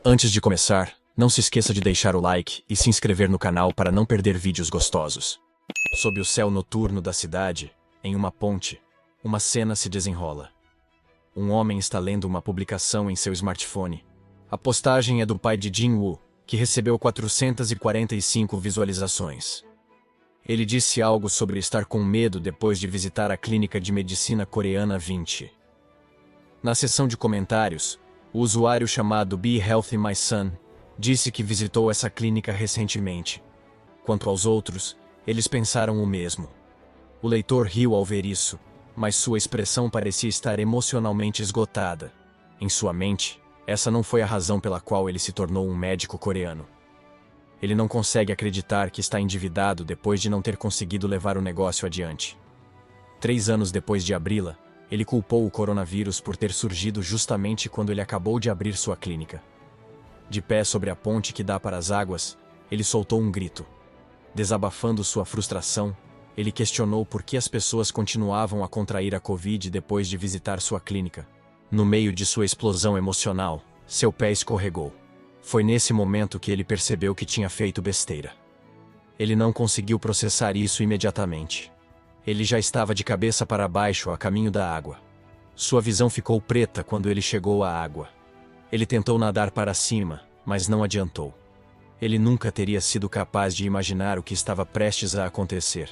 Antes de começar, não se esqueça de deixar o like e se inscrever no canal para não perder vídeos gostosos. Sob o céu noturno da cidade, em uma ponte, uma cena se desenrola. Um homem está lendo uma publicação em seu smartphone. A postagem é do pai de Jin-woo, que recebeu 445 visualizações. Ele disse algo sobre estar com medo depois de visitar a clínica de medicina coreana 20. Na seção de comentários, o usuário chamado Be Healthy My Son disse que visitou essa clínica recentemente. Quanto aos outros, eles pensaram o mesmo. O leitor riu ao ver isso, mas sua expressão parecia estar emocionalmente esgotada. Em sua mente, essa não foi a razão pela qual ele se tornou um médico coreano. Ele não consegue acreditar que está endividado depois de não ter conseguido levar o negócio adiante. 3 anos depois de abri-la, ele culpou o coronavírus por ter surgido justamente quando ele acabou de abrir sua clínica. De pé sobre a ponte que dá para as águas, ele soltou um grito. Desabafando sua frustração, ele questionou por que as pessoas continuavam a contrair a Covid depois de visitar sua clínica. No meio de sua explosão emocional, seu pé escorregou. Foi nesse momento que ele percebeu que tinha feito besteira. Ele não conseguiu processar isso imediatamente. Ele já estava de cabeça para baixo a caminho da água. Sua visão ficou preta quando ele chegou à água. Ele tentou nadar para cima, mas não adiantou. Ele nunca teria sido capaz de imaginar o que estava prestes a acontecer.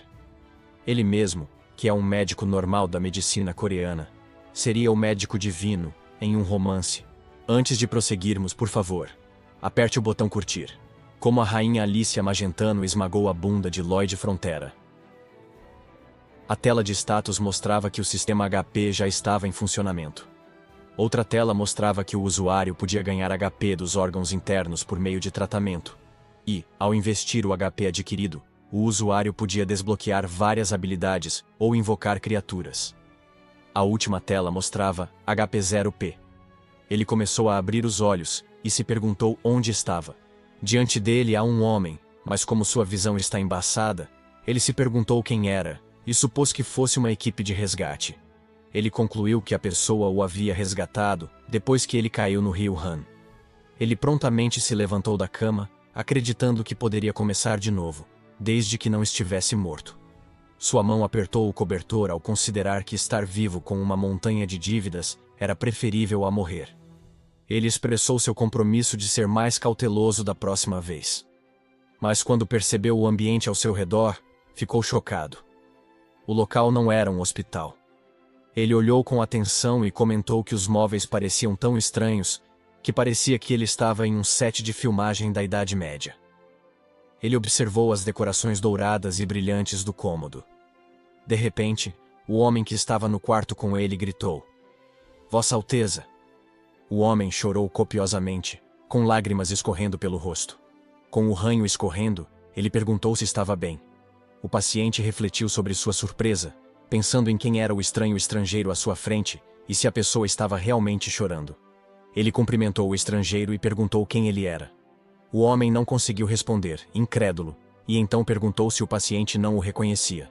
Ele mesmo, que é um médico normal da medicina coreana, seria o médico divino em um romance. Antes de prosseguirmos, por favor, aperte o botão curtir. Como a rainha Alicia Magentano esmagou a bunda de Lloyd Frontera. A tela de status mostrava que o sistema HP já estava em funcionamento. Outra tela mostrava que o usuário podia ganhar HP dos órgãos internos por meio de tratamento. E, ao investir o HP adquirido, o usuário podia desbloquear várias habilidades ou invocar criaturas. A última tela mostrava HP0P. Ele começou a abrir os olhos e se perguntou onde estava. Diante dele há um homem, mas como sua visão está embaçada, ele se perguntou quem era e supôs que fosse uma equipe de resgate. Ele concluiu que a pessoa o havia resgatado depois que ele caiu no rio Han. Ele prontamente se levantou da cama, acreditando que poderia começar de novo, desde que não estivesse morto. Sua mão apertou o cobertor ao considerar que estar vivo com uma montanha de dívidas era preferível a morrer. Ele expressou seu compromisso de ser mais cauteloso da próxima vez. Mas quando percebeu o ambiente ao seu redor, ficou chocado. O local não era um hospital. Ele olhou com atenção e comentou que os móveis pareciam tão estranhos que parecia que ele estava em um set de filmagem da Idade Média. Ele observou as decorações douradas e brilhantes do cômodo. De repente, o homem que estava no quarto com ele gritou: "Vossa Alteza!" O homem chorou copiosamente, com lágrimas escorrendo pelo rosto. Com o ranho escorrendo, ele perguntou se estava bem. O paciente refletiu sobre sua surpresa, pensando em quem era o estranho estrangeiro à sua frente e se a pessoa estava realmente chorando. Ele cumprimentou o estrangeiro e perguntou quem ele era. O homem não conseguiu responder, incrédulo, e então perguntou se o paciente não o reconhecia.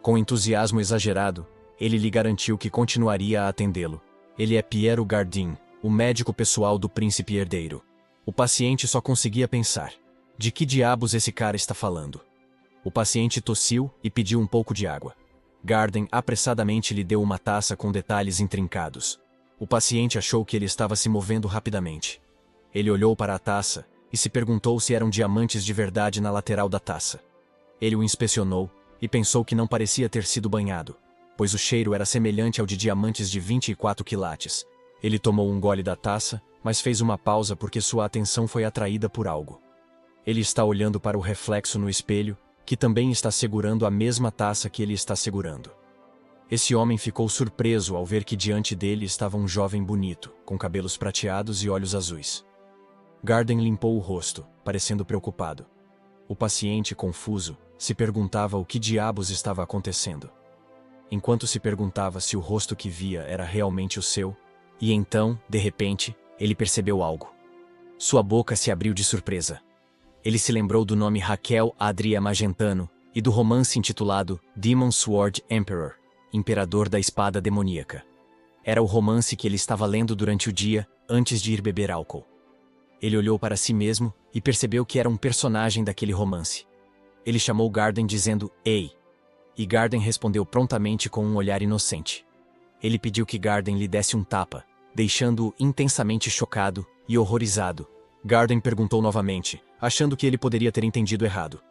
Com entusiasmo exagerado, ele lhe garantiu que continuaria a atendê-lo. Ele é Piero Gardin, o médico pessoal do príncipe herdeiro. O paciente só conseguia pensar: de que diabos esse cara está falando? O paciente tossiu e pediu um pouco de água. Garden apressadamente lhe deu uma taça com detalhes intrincados. O paciente achou que ele estava se movendo rapidamente. Ele olhou para a taça e se perguntou se eram diamantes de verdade na lateral da taça. Ele o inspecionou e pensou que não parecia ter sido banhado, pois o cheiro era semelhante ao de diamantes de 24 quilates. Ele tomou um gole da taça, mas fez uma pausa porque sua atenção foi atraída por algo. Ele está olhando para o reflexo no espelho, que também está segurando a mesma taça que ele está segurando. Esse homem ficou surpreso ao ver que diante dele estava um jovem bonito, com cabelos prateados e olhos azuis. Garden limpou o rosto, parecendo preocupado. O paciente, confuso, se perguntava o que diabos estava acontecendo. Enquanto se perguntava se o rosto que via era realmente o seu, e então, de repente, ele percebeu algo. Sua boca se abriu de surpresa. Ele se lembrou do nome Raquel Adria Magentano e do romance intitulado Demon Sword Emperor, Imperador da Espada Demoníaca. Era o romance que ele estava lendo durante o dia, antes de ir beber álcool. Ele olhou para si mesmo e percebeu que era um personagem daquele romance. Ele chamou Garden dizendo "Ei", e Garden respondeu prontamente com um olhar inocente. Ele pediu que Garden lhe desse um tapa, deixando-o intensamente chocado e horrorizado. Garden perguntou novamente, achando que ele poderia ter entendido errado.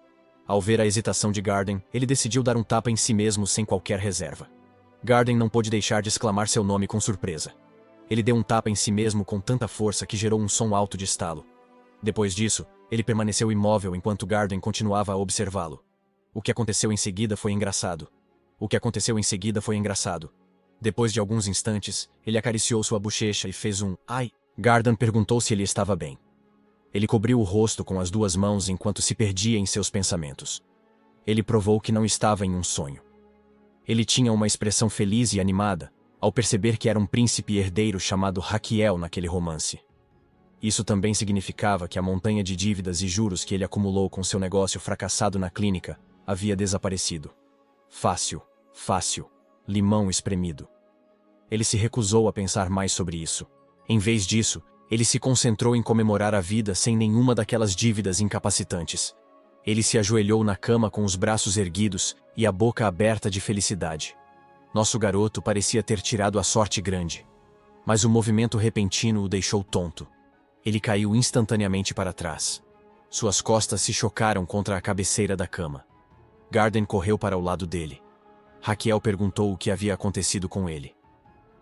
Ao ver a hesitação de Garden, ele decidiu dar um tapa em si mesmo sem qualquer reserva. Garden não pôde deixar de exclamar seu nome com surpresa. Ele deu um tapa em si mesmo com tanta força que gerou um som alto de estalo. Depois disso, ele permaneceu imóvel enquanto Garden continuava a observá-lo. O que aconteceu em seguida foi engraçado. Depois de alguns instantes, ele acariciou sua bochecha e fez um "ai". Garden perguntou se ele estava bem. Ele cobriu o rosto com as duas mãos enquanto se perdia em seus pensamentos. Ele provou que não estava em um sonho. Ele tinha uma expressão feliz e animada, ao perceber que era um príncipe herdeiro chamado Raquiel naquele romance. Isso também significava que a montanha de dívidas e juros que ele acumulou com seu negócio fracassado na clínica havia desaparecido. Fácil, limão espremido. Ele se recusou a pensar mais sobre isso. Em vez disso, ele se concentrou em comemorar a vida sem nenhuma daquelas dívidas incapacitantes. Ele se ajoelhou na cama com os braços erguidos e a boca aberta de felicidade. Nosso garoto parecia ter tirado a sorte grande. Mas o movimento repentino o deixou tonto. Ele caiu instantaneamente para trás. Suas costas se chocaram contra a cabeceira da cama. Garden correu para o lado dele. Raquiel perguntou o que havia acontecido com ele.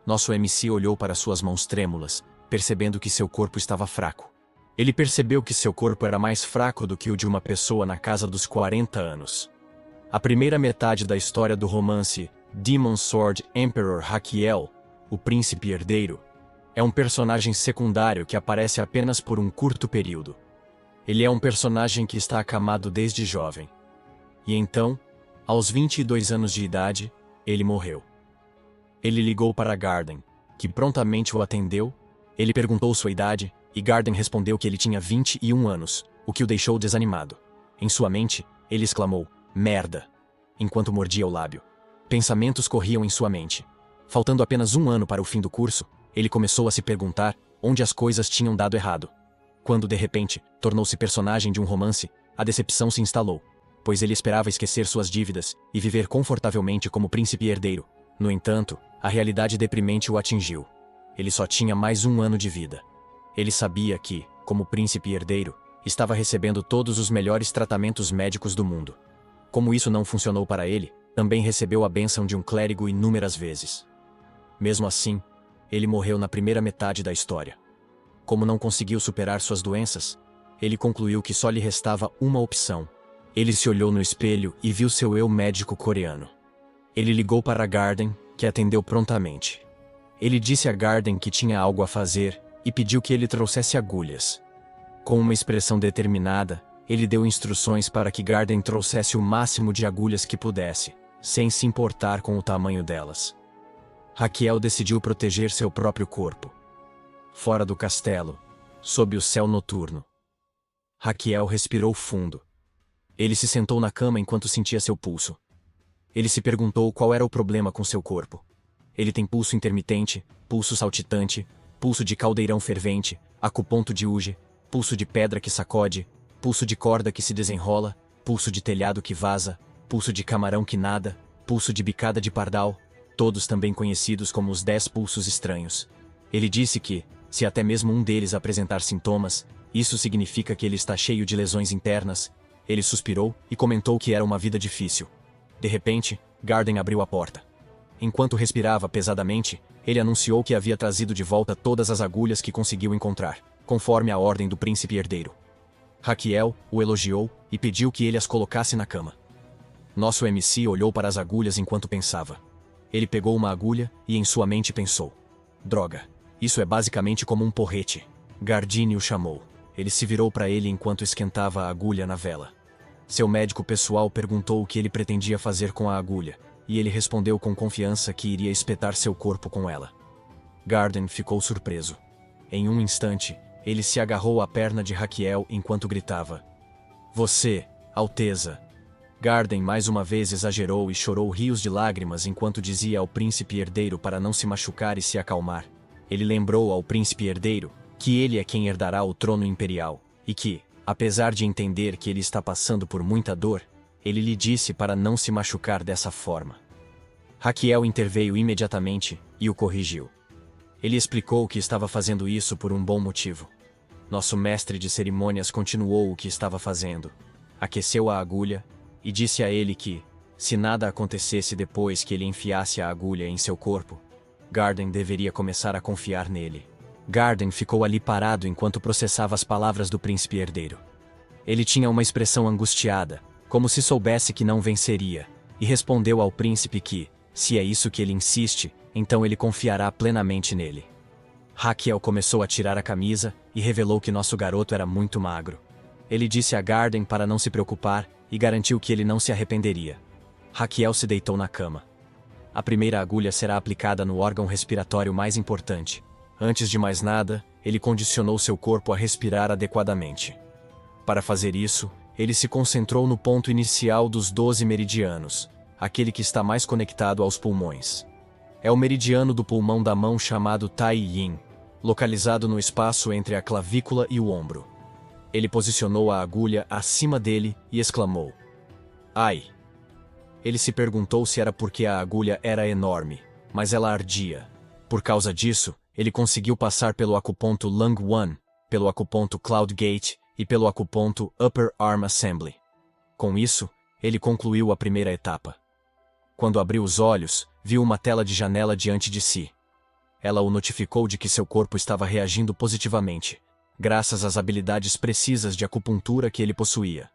Nosso MC olhou para suas mãos trêmulas, percebendo que seu corpo estava fraco. Ele percebeu que seu corpo era mais fraco do que o de uma pessoa na casa dos 40 anos. A primeira metade da história do romance Demon Sword Emperor Raquiel, o príncipe herdeiro, é um personagem secundário que aparece apenas por um curto período. Ele é um personagem que está acamado desde jovem. E então, aos 22 anos de idade, ele morreu. Ele ligou para Garden, que prontamente o atendeu. Ele perguntou sua idade, e Garden respondeu que ele tinha 21 anos, o que o deixou desanimado. Em sua mente, ele exclamou, "Merda!", enquanto mordia o lábio. Pensamentos corriam em sua mente. Faltando apenas um ano para o fim do curso, ele começou a se perguntar onde as coisas tinham dado errado. Quando, de repente, tornou-se personagem de um romance, a decepção se instalou, pois ele esperava esquecer suas dívidas e viver confortavelmente como príncipe herdeiro. No entanto, a realidade deprimente o atingiu. Ele só tinha mais um ano de vida. Ele sabia que, como príncipe herdeiro, estava recebendo todos os melhores tratamentos médicos do mundo. Como isso não funcionou para ele, também recebeu a bênção de um clérigo inúmeras vezes. Mesmo assim, ele morreu na primeira metade da história. Como não conseguiu superar suas doenças, ele concluiu que só lhe restava uma opção. Ele se olhou no espelho e viu seu eu médico coreano. Ele ligou para Garden, que atendeu prontamente. Ele disse a Garden que tinha algo a fazer e pediu que ele trouxesse agulhas. Com uma expressão determinada, ele deu instruções para que Garden trouxesse o máximo de agulhas que pudesse, sem se importar com o tamanho delas. Raquiel decidiu proteger seu próprio corpo. Fora do castelo, sob o céu noturno. Raquiel respirou fundo. Ele se sentou na cama enquanto sentia seu pulso. Ele se perguntou qual era o problema com seu corpo. Ele tem pulso intermitente, pulso saltitante, pulso de caldeirão fervente, acuponto de uge, pulso de pedra que sacode, pulso de corda que se desenrola, pulso de telhado que vaza, pulso de camarão que nada, pulso de bicada de pardal, todos também conhecidos como os 10 pulsos estranhos. Ele disse que, se até mesmo um deles apresentar sintomas, isso significa que ele está cheio de lesões internas. Ele suspirou e comentou que era uma vida difícil. De repente, Garden abriu a porta. Enquanto respirava pesadamente, ele anunciou que havia trazido de volta todas as agulhas que conseguiu encontrar, conforme a ordem do príncipe herdeiro. Raquiel o elogiou e pediu que ele as colocasse na cama. Nosso MC olhou para as agulhas enquanto pensava. Ele pegou uma agulha e em sua mente pensou: "Droga, isso é basicamente como um porrete." Gardini o chamou. Ele se virou para ele enquanto esquentava a agulha na vela. Seu médico pessoal perguntou o que ele pretendia fazer com a agulha, e ele respondeu com confiança que iria espetar seu corpo com ela. Garden ficou surpreso. Em um instante, ele se agarrou à perna de Raquiel enquanto gritava: "Você, Alteza!" Garden mais uma vez exagerou e chorou rios de lágrimas enquanto dizia ao príncipe herdeiro para não se machucar e se acalmar. Ele lembrou ao príncipe herdeiro que ele é quem herdará o trono imperial, e que, apesar de entender que ele está passando por muita dor, ele lhe disse para não se machucar dessa forma. Raquel interveio imediatamente e o corrigiu. Ele explicou que estava fazendo isso por um bom motivo. Nosso mestre de cerimônias continuou o que estava fazendo, aqueceu a agulha e disse a ele que, se nada acontecesse depois que ele enfiasse a agulha em seu corpo, Garden deveria começar a confiar nele. Garden ficou ali parado enquanto processava as palavras do príncipe herdeiro. Ele tinha uma expressão angustiada, como se soubesse que não venceria, e respondeu ao príncipe que, se é isso que ele insiste, então ele confiará plenamente nele. Raquel começou a tirar a camisa e revelou que nosso garoto era muito magro. Ele disse a Garden para não se preocupar e garantiu que ele não se arrependeria. Raquel se deitou na cama. A primeira agulha será aplicada no órgão respiratório mais importante. Antes de mais nada, ele condicionou seu corpo a respirar adequadamente. Para fazer isso, ele se concentrou no ponto inicial dos 12 meridianos, aquele que está mais conectado aos pulmões. É o meridiano do pulmão da mão chamado Tai Yin, localizado no espaço entre a clavícula e o ombro. Ele posicionou a agulha acima dele e exclamou: "Ai!" Ele se perguntou se era porque a agulha era enorme, mas ela ardia. Por causa disso, ele conseguiu passar pelo acuponto Lung 1, pelo acuponto Cloud Gate e pelo acuponto Upper Arm Assembly. Com isso, ele concluiu a primeira etapa. Quando abriu os olhos, viu uma tela de janela diante de si. Ela o notificou de que seu corpo estava reagindo positivamente, graças às habilidades precisas de acupuntura que ele possuía,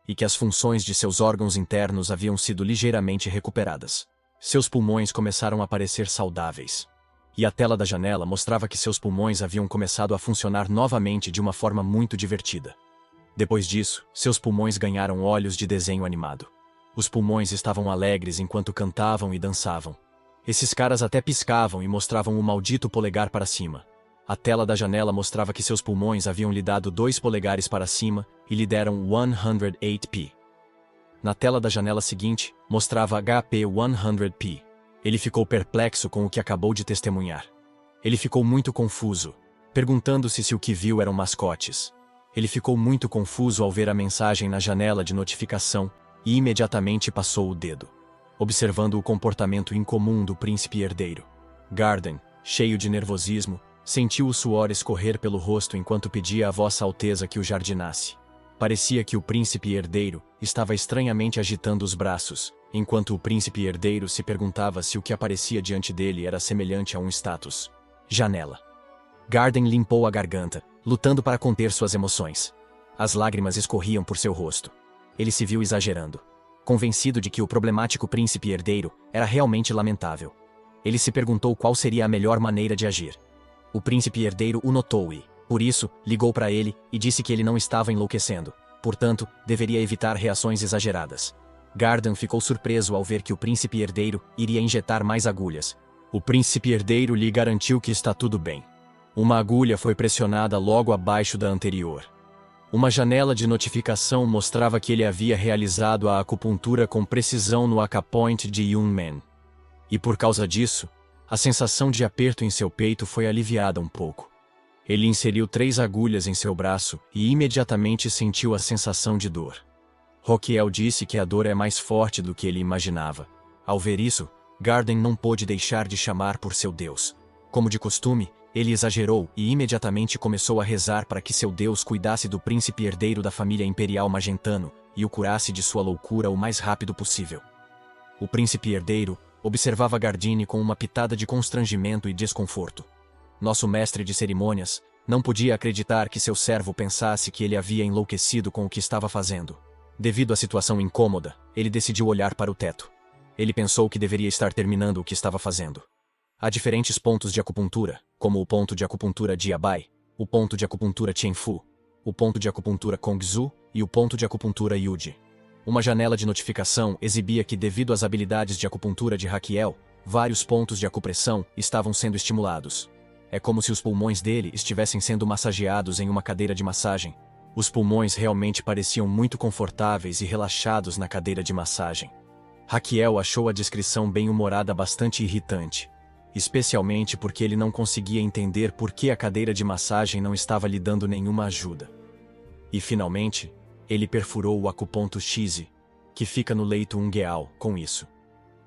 e que as funções de seus órgãos internos haviam sido ligeiramente recuperadas. Seus pulmões começaram a parecer saudáveis. E a tela da janela mostrava que seus pulmões haviam começado a funcionar novamente de uma forma muito divertida. Depois disso, seus pulmões ganharam olhos de desenho animado. Os pulmões estavam alegres enquanto cantavam e dançavam. Esses caras até piscavam e mostravam o maldito polegar para cima. A tela da janela mostrava que seus pulmões haviam lhe dado 2 polegares para cima e lhe deram 108p. Na tela da janela seguinte, mostrava HP 100p. Ele ficou perplexo com o que acabou de testemunhar. Ele ficou muito confuso, perguntando-se se o que viu eram mascotes. Ele ficou muito confuso ao ver a mensagem na janela de notificação e imediatamente passou o dedo, observando o comportamento incomum do príncipe herdeiro. Garden, cheio de nervosismo, sentiu o suor escorrer pelo rosto enquanto pedia a Vossa Alteza que o jardinasse. Parecia que o príncipe herdeiro estava estranhamente agitando os braços, enquanto o príncipe herdeiro se perguntava se o que aparecia diante dele era semelhante a um status. Janela. Garden limpou a garganta, lutando para conter suas emoções. As lágrimas escorriam por seu rosto. Ele se viu exagerando, convencido de que o problemático príncipe herdeiro era realmente lamentável. Ele se perguntou qual seria a melhor maneira de agir. O príncipe herdeiro o notou e, por isso, ligou para ele e disse que ele não estava enlouquecendo, portanto, deveria evitar reações exageradas. Garden ficou surpreso ao ver que o príncipe herdeiro iria injetar mais agulhas. O príncipe herdeiro lhe garantiu que está tudo bem. Uma agulha foi pressionada logo abaixo da anterior. Uma janela de notificação mostrava que ele havia realizado a acupuntura com precisão no acupoint de Yunmen. E por causa disso, a sensação de aperto em seu peito foi aliviada um pouco. Ele inseriu 3 agulhas em seu braço e imediatamente sentiu a sensação de dor. Raquel disse que a dor é mais forte do que ele imaginava. Ao ver isso, Garden não pôde deixar de chamar por seu Deus. Como de costume, ele exagerou e imediatamente começou a rezar para que seu Deus cuidasse do príncipe herdeiro da família imperial Magentano e o curasse de sua loucura o mais rápido possível. O príncipe herdeiro observava Gardini com uma pitada de constrangimento e desconforto. Nosso mestre de cerimônias não podia acreditar que seu servo pensasse que ele havia enlouquecido com o que estava fazendo. Devido à situação incômoda, ele decidiu olhar para o teto. Ele pensou que deveria estar terminando o que estava fazendo. Há diferentes pontos de acupuntura, como o ponto de acupuntura Jiabai, o ponto de acupuntura Tianfu, o ponto de acupuntura Kongzu e o ponto de acupuntura Yuji. Uma janela de notificação exibia que, devido às habilidades de acupuntura de Raquel, vários pontos de acupressão estavam sendo estimulados. É como se os pulmões dele estivessem sendo massageados em uma cadeira de massagem. Os pulmões realmente pareciam muito confortáveis e relaxados na cadeira de massagem. Raquel achou a descrição bem-humorada bastante irritante. especialmente porque ele não conseguia entender por que a cadeira de massagem não estava lhe dando nenhuma ajuda. E finalmente, ele perfurou o acuponto X, que fica no leito ungueal, com isso.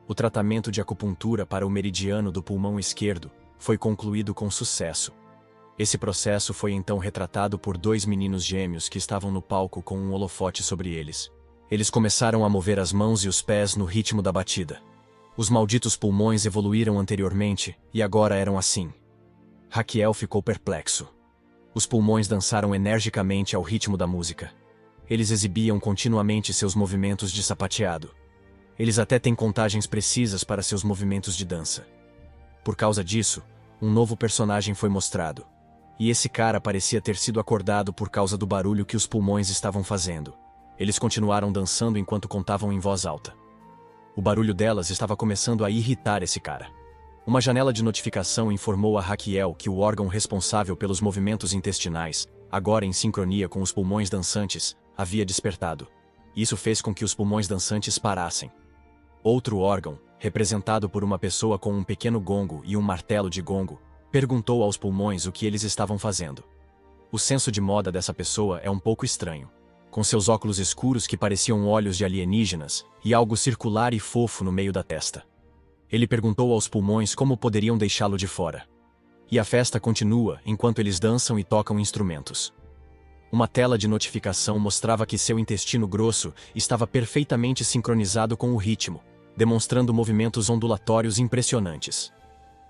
O tratamento de acupuntura para o meridiano do pulmão esquerdo foi concluído com sucesso. Esse processo foi então retratado por 2 meninos gêmeos que estavam no palco com um holofote sobre eles. Eles começaram a mover as mãos e os pés no ritmo da batida. Os malditos pulmões evoluíram anteriormente e agora eram assim. Raquiel ficou perplexo. Os pulmões dançaram energicamente ao ritmo da música. Eles exibiam continuamente seus movimentos de sapateado. Eles até têm contagens precisas para seus movimentos de dança. Por causa disso, um novo personagem foi mostrado. E esse cara parecia ter sido acordado por causa do barulho que os pulmões estavam fazendo. Eles continuaram dançando enquanto contavam em voz alta. O barulho delas estava começando a irritar esse cara. Uma janela de notificação informou a Raquiel que o órgão responsável pelos movimentos intestinais, agora em sincronia com os pulmões dançantes, havia despertado. Isso fez com que os pulmões dançantes parassem. Outro órgão, representado por uma pessoa com um pequeno gongo e um martelo de gongo, perguntou aos pulmões o que eles estavam fazendo. O senso de moda dessa pessoa é um pouco estranho. Com seus óculos escuros que pareciam olhos de alienígenas, e algo circular e fofo no meio da testa. Ele perguntou aos pulmões como poderiam deixá-lo de fora. E a festa continua enquanto eles dançam e tocam instrumentos. Uma tela de notificação mostrava que seu intestino grosso estava perfeitamente sincronizado com o ritmo, demonstrando movimentos ondulatórios impressionantes.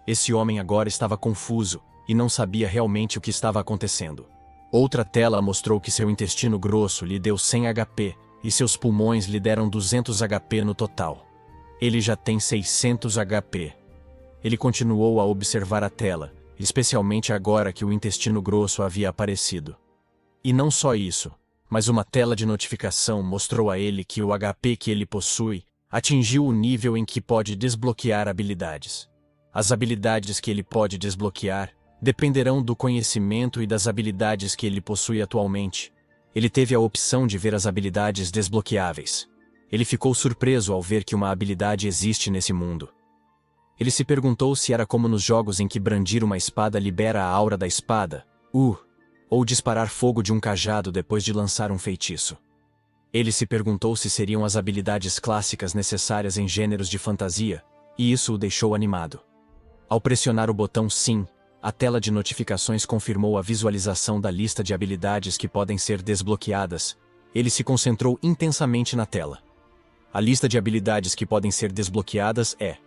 Esse homem agora estava confuso e não sabia realmente o que estava acontecendo. Outra tela mostrou que seu intestino grosso lhe deu 100 HP e seus pulmões lhe deram 200 HP no total. Ele já tem 600 HP. Ele continuou a observar a tela, especialmente agora que o intestino grosso havia aparecido. E não só isso, mas uma tela de notificação mostrou a ele que o HP que ele possui atingiu o nível em que pode desbloquear habilidades. As habilidades que ele pode desbloquear dependerão do conhecimento e das habilidades que ele possui atualmente. Ele teve a opção de ver as habilidades desbloqueáveis. Ele ficou surpreso ao ver que uma habilidade existe nesse mundo. Ele se perguntou se era como nos jogos em que brandir uma espada libera a aura da espada, ou disparar fogo de um cajado depois de lançar um feitiço. Ele se perguntou se seriam as habilidades clássicas necessárias em gêneros de fantasia, e isso o deixou animado. Ao pressionar o botão Sim, a tela de notificações confirmou a visualização da lista de habilidades que podem ser desbloqueadas. Ele se concentrou intensamente na tela. A lista de habilidades que podem ser desbloqueadas é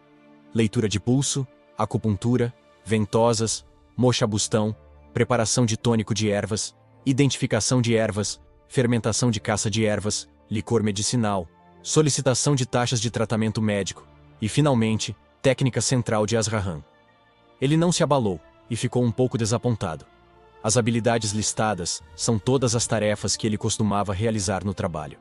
leitura de pulso, acupuntura, ventosas, mocha-bustão, preparação de tônico de ervas, identificação de ervas, fermentação de caça de ervas, licor medicinal, solicitação de taxas de tratamento médico e, finalmente, técnica central de Azrahan. Ele não se abalou e ficou um pouco desapontado. As habilidades listadas são todas as tarefas que ele costumava realizar no trabalho.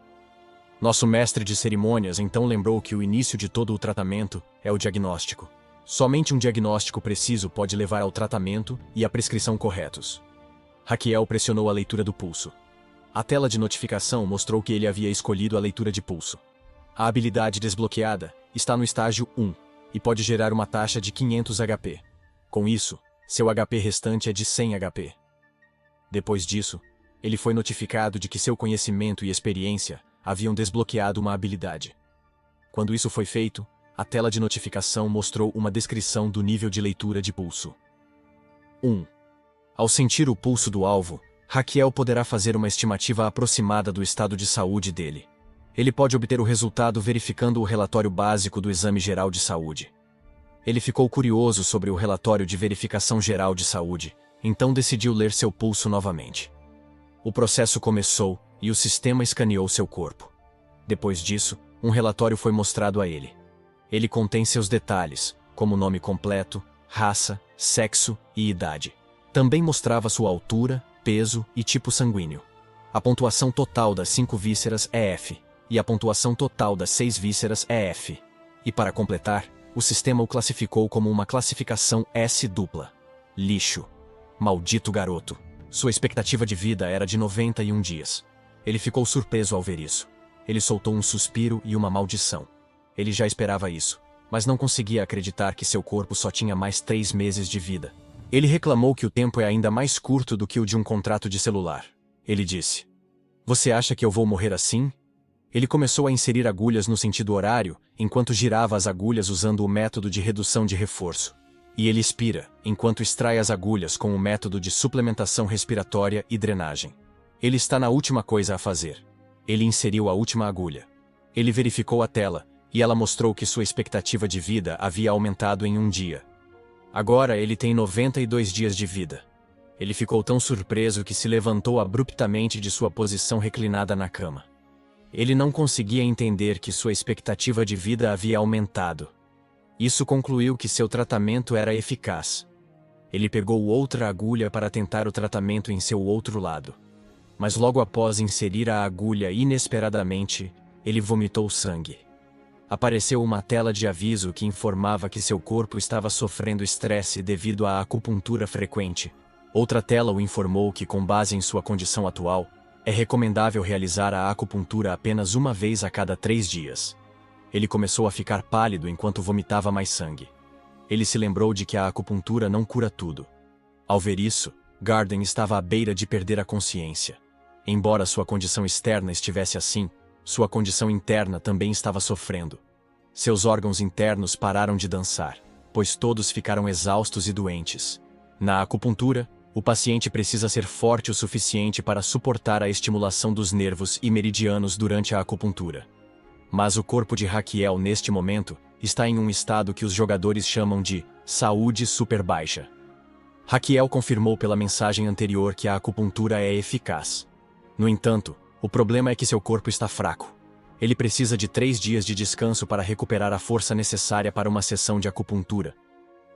Nosso mestre de cerimônias então lembrou que o início de todo o tratamento é o diagnóstico. Somente um diagnóstico preciso pode levar ao tratamento e à prescrição corretos. Raquiel pressionou a leitura do pulso. A tela de notificação mostrou que ele havia escolhido a leitura de pulso. A habilidade desbloqueada está no estágio 1 e pode gerar uma taxa de 500 HP. Com isso, seu HP restante é de 100 HP. Depois disso, ele foi notificado de que seu conhecimento e experiência haviam desbloqueado uma habilidade. Quando isso foi feito, a tela de notificação mostrou uma descrição do nível de leitura de pulso. 1. Ao sentir o pulso do alvo, Raquiel poderá fazer uma estimativa aproximada do estado de saúde dele. Ele pode obter o resultado verificando o relatório básico do exame geral de saúde. Ele ficou curioso sobre o relatório de verificação geral de saúde, então decidiu ler seu pulso novamente. O processo começou e o sistema escaneou seu corpo. Depois disso, um relatório foi mostrado a ele. Ele contém seus detalhes, como nome completo, raça, sexo e idade. Também mostrava sua altura, peso e tipo sanguíneo. A pontuação total das 5 vísceras é F, e a pontuação total das 6 vísceras é F. E para completar, o sistema o classificou como uma classificação S dupla. Lixo. Maldito garoto. Sua expectativa de vida era de 91 dias. Ele ficou surpreso ao ver isso. Ele soltou um suspiro e uma maldição. Ele já esperava isso. mas não conseguia acreditar que seu corpo só tinha mais 3 meses de vida. Ele reclamou que o tempo é ainda mais curto do que o de um contrato de celular. Ele disse: "Você acha que eu vou morrer assim?" Ele começou a inserir agulhas no sentido horário, enquanto girava as agulhas usando o método de redução de reforço. E ele expira, enquanto extrai as agulhas com o método de suplementação respiratória e drenagem. Ele está na última coisa a fazer. Ele inseriu a última agulha. Ele verificou a tela, e ela mostrou que sua expectativa de vida havia aumentado em um dia. Agora ele tem 92 dias de vida. Ele ficou tão surpreso que se levantou abruptamente de sua posição reclinada na cama. Ele não conseguia entender que sua expectativa de vida havia aumentado. Isso concluiu que seu tratamento era eficaz. Ele pegou outra agulha para tentar o tratamento em seu outro lado. Mas logo após inserir a agulha inesperadamente, ele vomitou sangue. Apareceu uma tela de aviso que informava que seu corpo estava sofrendo estresse devido à acupuntura frequente. Outra tela o informou que, com base em sua condição atual, é recomendável realizar a acupuntura apenas uma vez a cada 3 dias. Ele começou a ficar pálido enquanto vomitava mais sangue. Ele se lembrou de que a acupuntura não cura tudo. Ao ver isso, Garden estava à beira de perder a consciência. Embora sua condição externa estivesse assim, sua condição interna também estava sofrendo. Seus órgãos internos pararam de dançar, pois todos ficaram exaustos e doentes. Na acupuntura, o paciente precisa ser forte o suficiente para suportar a estimulação dos nervos e meridianos durante a acupuntura. Mas o corpo de Raquel neste momento está em um estado que os jogadores chamam de saúde super baixa. Raquel confirmou pela mensagem anterior que a acupuntura é eficaz. No entanto, o problema é que seu corpo está fraco. Ele precisa de 3 dias de descanso para recuperar a força necessária para uma sessão de acupuntura.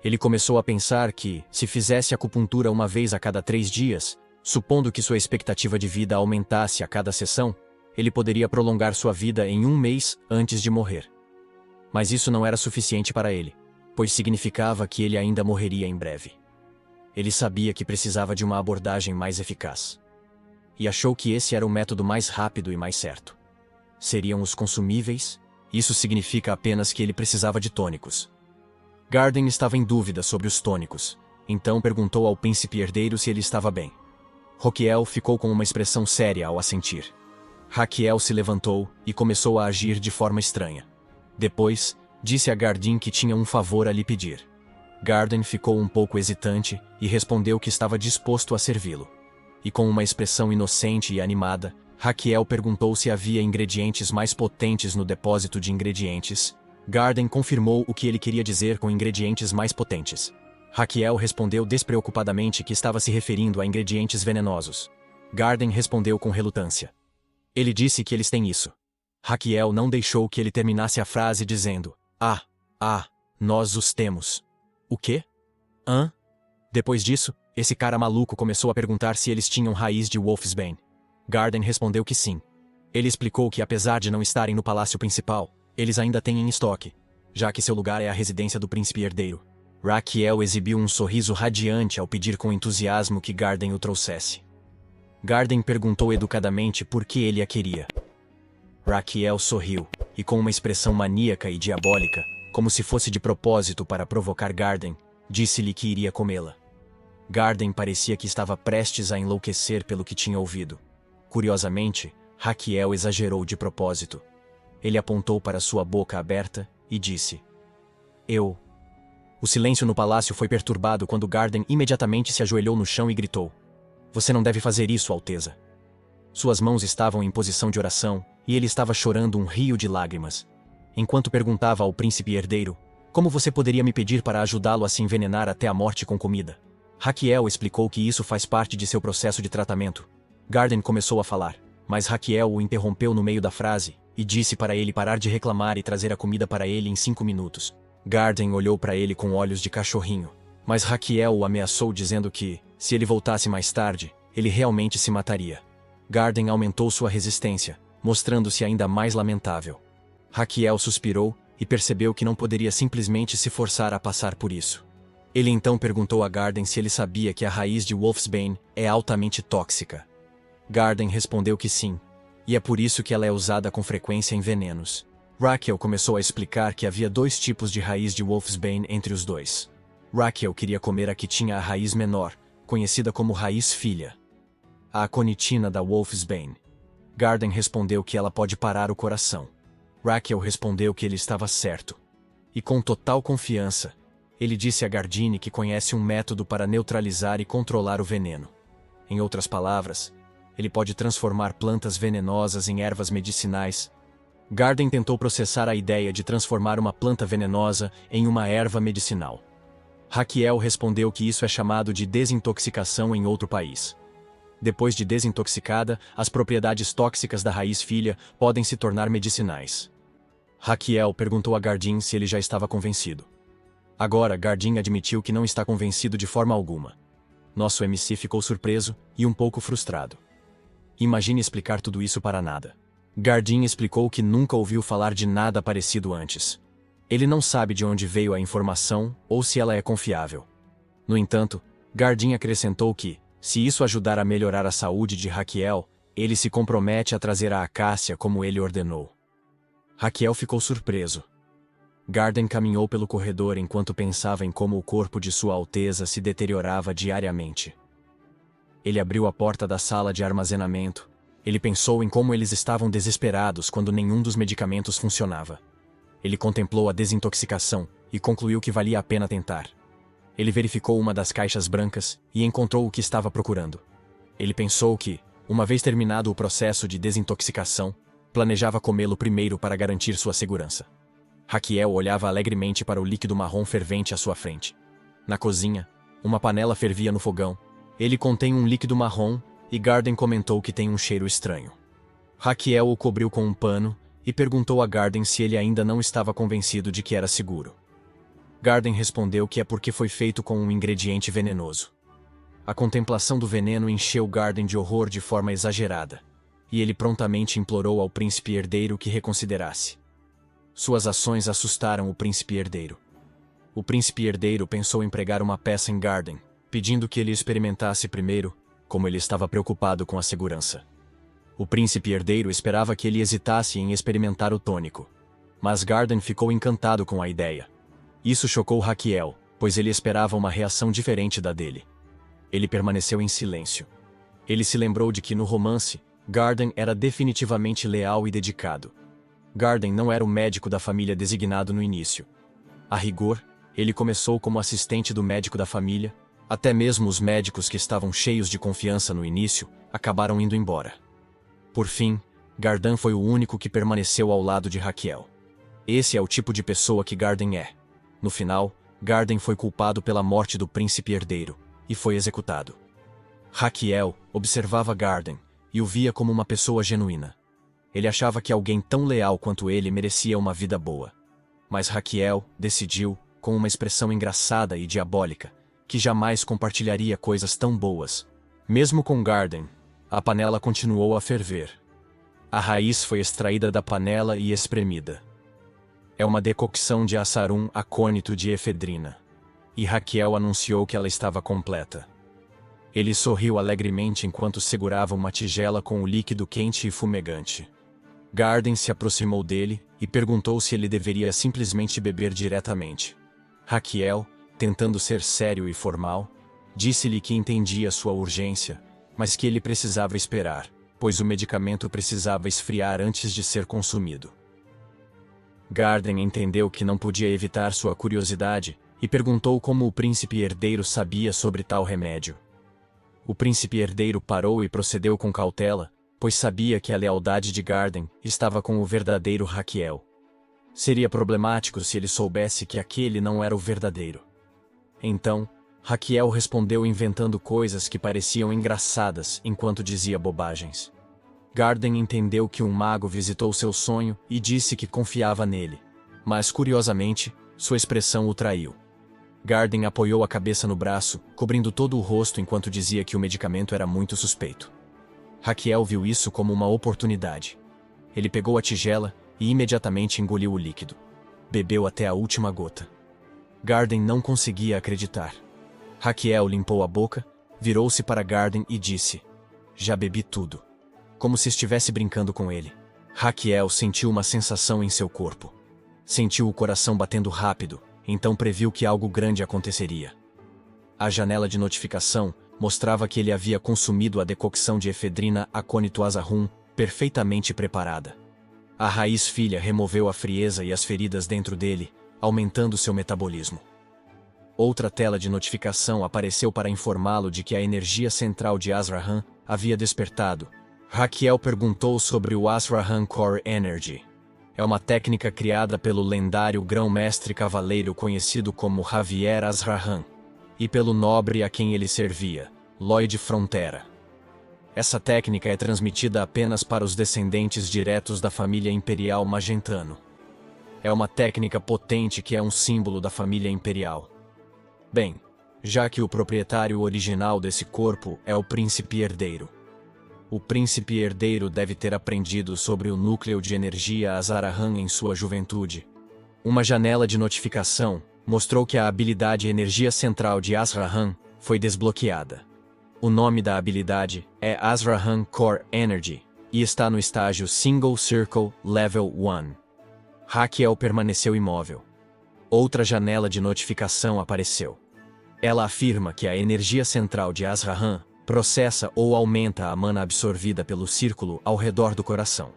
Ele começou a pensar que, se fizesse acupuntura uma vez a cada 3 dias, supondo que sua expectativa de vida aumentasse a cada sessão, ele poderia prolongar sua vida em 1 mês antes de morrer. Mas isso não era suficiente para ele, pois significava que ele ainda morreria em breve. Ele sabia que precisava de uma abordagem mais eficaz. E achou que esse era o método mais rápido e mais certo. Seriam os consumíveis? Isso significa apenas que ele precisava de tônicos. Garden estava em dúvida sobre os tônicos, então perguntou ao príncipe herdeiro se ele estava bem. Raquel ficou com uma expressão séria ao assentir. Raquel se levantou e começou a agir de forma estranha. Depois, disse a Garden que tinha um favor a lhe pedir. Garden ficou um pouco hesitante e respondeu que estava disposto a servi-lo. E com uma expressão inocente e animada, Raquel perguntou se havia ingredientes mais potentes no depósito de ingredientes. Garden confirmou o que ele queria dizer com ingredientes mais potentes. Raquel respondeu despreocupadamente que estava se referindo a ingredientes venenosos. Garden respondeu com relutância. Ele disse que eles têm isso. Raquel não deixou que ele terminasse a frase dizendo: nós os temos. O quê? Hã? Depois disso, esse cara maluco começou a perguntar se eles tinham raiz de Wolfsbane. Garden respondeu que sim. Ele explicou que apesar de não estarem no palácio principal, eles ainda têm em estoque, já que seu lugar é a residência do príncipe herdeiro. Raquel exibiu um sorriso radiante ao pedir com entusiasmo que Garden o trouxesse. Garden perguntou educadamente por que ele a queria. Raquel sorriu, e com uma expressão maníaca e diabólica, como se fosse de propósito para provocar Garden, disse-lhe que iria comê-la. Garden parecia que estava prestes a enlouquecer pelo que tinha ouvido. Curiosamente, Raquel exagerou de propósito. Ele apontou para sua boca aberta e disse: "Eu." O silêncio no palácio foi perturbado quando Garden imediatamente se ajoelhou no chão e gritou: "Você não deve fazer isso, Alteza." Suas mãos estavam em posição de oração, e ele estava chorando um rio de lágrimas. Enquanto perguntava ao príncipe herdeiro: "Como você poderia me pedir para ajudá-lo a se envenenar até a morte com comida?" Raquel explicou que isso faz parte de seu processo de tratamento. Garden começou a falar, mas Raquel o interrompeu no meio da frase e disse para ele parar de reclamar e trazer a comida para ele em 5 minutos. Garden olhou para ele com olhos de cachorrinho, mas Raquel o ameaçou dizendo que, se ele voltasse mais tarde, ele realmente se mataria. Garden aumentou sua resistência, mostrando-se ainda mais lamentável. Raquel suspirou e percebeu que não poderia simplesmente se forçar a passar por isso. Ele então perguntou a Garden se ele sabia que a raiz de Wolfsbane é altamente tóxica. Garden respondeu que sim, e é por isso que ela é usada com frequência em venenos. Raquel começou a explicar que havia 2 tipos de raiz de Wolfsbane entre os dois. Raquel queria comer a que tinha a raiz menor, conhecida como raiz filha, a aconitina da Wolfsbane. Garden respondeu que ela pode parar o coração. Raquel respondeu que ele estava certo. E com total confiança, ele disse a Gardine que conhece um método para neutralizar e controlar o veneno. Em outras palavras, ele pode transformar plantas venenosas em ervas medicinais. Garden tentou processar a ideia de transformar uma planta venenosa em uma erva medicinal. Raquel respondeu que isso é chamado de desintoxicação em outro país. Depois de desintoxicada, as propriedades tóxicas da raiz filha podem se tornar medicinais. Raquel perguntou a Garden se ele já estava convencido. Agora, Garden admitiu que não está convencido de forma alguma. Nosso MC ficou surpreso e um pouco frustrado. Imagine explicar tudo isso para nada. Garden explicou que nunca ouviu falar de nada parecido antes. Ele não sabe de onde veio a informação ou se ela é confiável. No entanto, Garden acrescentou que, se isso ajudar a melhorar a saúde de Raquel, ele se compromete a trazer a Acácia como ele ordenou. Raquel ficou surpreso. Garden caminhou pelo corredor enquanto pensava em como o corpo de Sua Alteza se deteriorava diariamente. Ele abriu a porta da sala de armazenamento. Ele pensou em como eles estavam desesperados quando nenhum dos medicamentos funcionava. Ele contemplou a desintoxicação e concluiu que valia a pena tentar. Ele verificou uma das caixas brancas e encontrou o que estava procurando. Ele pensou que, uma vez terminado o processo de desintoxicação, planejava comê-lo primeiro para garantir sua segurança. Raquel olhava alegremente para o líquido marrom fervente à sua frente. Na cozinha, uma panela fervia no fogão. Ele contém um líquido marrom e Garden comentou que tem um cheiro estranho. Raquel o cobriu com um pano e perguntou a Garden se ele ainda não estava convencido de que era seguro. Garden respondeu que é porque foi feito com um ingrediente venenoso. A contemplação do veneno encheu Garden de horror de forma exagerada, e ele prontamente implorou ao príncipe herdeiro que reconsiderasse. Suas ações assustaram o príncipe herdeiro. O príncipe herdeiro pensou em pregar uma peça em Garden, pedindo que ele experimentasse primeiro, como ele estava preocupado com a segurança. O príncipe herdeiro esperava que ele hesitasse em experimentar o tônico, mas Garden ficou encantado com a ideia. Isso chocou Raquel, pois ele esperava uma reação diferente da dele. Ele permaneceu em silêncio. Ele se lembrou de que no romance, Garden era definitivamente leal e dedicado. Garden não era o médico da família designado no início. A rigor, ele começou como assistente do médico da família. Até mesmo os médicos que estavam cheios de confiança no início, acabaram indo embora. Por fim, Garden foi o único que permaneceu ao lado de Raquel. Esse é o tipo de pessoa que Garden é. No final, Garden foi culpado pela morte do príncipe herdeiro, e foi executado. Raquel observava Garden, e o via como uma pessoa genuína. Ele achava que alguém tão leal quanto ele merecia uma vida boa. Mas Raquel decidiu, com uma expressão engraçada e diabólica, que jamais compartilharia coisas tão boas. Mesmo com Garden, a panela continuou a ferver. A raiz foi extraída da panela e espremida. É uma decocção de açarum acônito de efedrina. E Raquel anunciou que ela estava completa. Ele sorriu alegremente enquanto segurava uma tigela com o líquido quente e fumegante. Garden se aproximou dele e perguntou se ele deveria simplesmente beber diretamente. Raquel, tentando ser sério e formal, disse-lhe que entendia sua urgência, mas que ele precisava esperar, pois o medicamento precisava esfriar antes de ser consumido. Garden entendeu que não podia evitar sua curiosidade e perguntou como o príncipe herdeiro sabia sobre tal remédio. O príncipe herdeiro parou e procedeu com cautela, pois sabia que a lealdade de Garden estava com o verdadeiro Raquel. Seria problemático se ele soubesse que aquele não era o verdadeiro. Então, Raquel respondeu inventando coisas que pareciam engraçadas enquanto dizia bobagens. Garden entendeu que um mago visitou seu sonho e disse que confiava nele. Mas, curiosamente, sua expressão o traiu. Garden apoiou a cabeça no braço, cobrindo todo o rosto enquanto dizia que o medicamento era muito suspeito. Raquel viu isso como uma oportunidade. Ele pegou a tigela e imediatamente engoliu o líquido. Bebeu até a última gota. Garden não conseguia acreditar. Raquel limpou a boca, virou-se para Garden e disse: "Já bebi tudo." Como se estivesse brincando com ele. Raquiel sentiu uma sensação em seu corpo. Sentiu o coração batendo rápido, então previu que algo grande aconteceria. A janela de notificação mostrava que ele havia consumido a decocção de efedrina aconitoazarum, perfeitamente preparada. A raiz filha removeu a frieza e as feridas dentro dele, aumentando seu metabolismo. Outra tela de notificação apareceu para informá-lo de que a energia central de Azrahan havia despertado. Raquiel perguntou sobre o Azrahan Core Energy. É uma técnica criada pelo lendário grão-mestre cavaleiro conhecido como Javier Azrahan, e pelo nobre a quem ele servia, Lloyd Frontera. Essa técnica é transmitida apenas para os descendentes diretos da família imperial Magentano. É uma técnica potente que é um símbolo da família imperial. Bem, já que o proprietário original desse corpo é o príncipe herdeiro. O príncipe herdeiro deve ter aprendido sobre o núcleo de energia Azarahan em sua juventude. Uma janela de notificação mostrou que a habilidade Energia Central de Azrahan foi desbloqueada. O nome da habilidade é Azrahan Core Energy e está no estágio Single Circle Level 1. Raquiel permaneceu imóvel. Outra janela de notificação apareceu. Ela afirma que a energia central de Azrahan processa ou aumenta a mana absorvida pelo círculo ao redor do coração.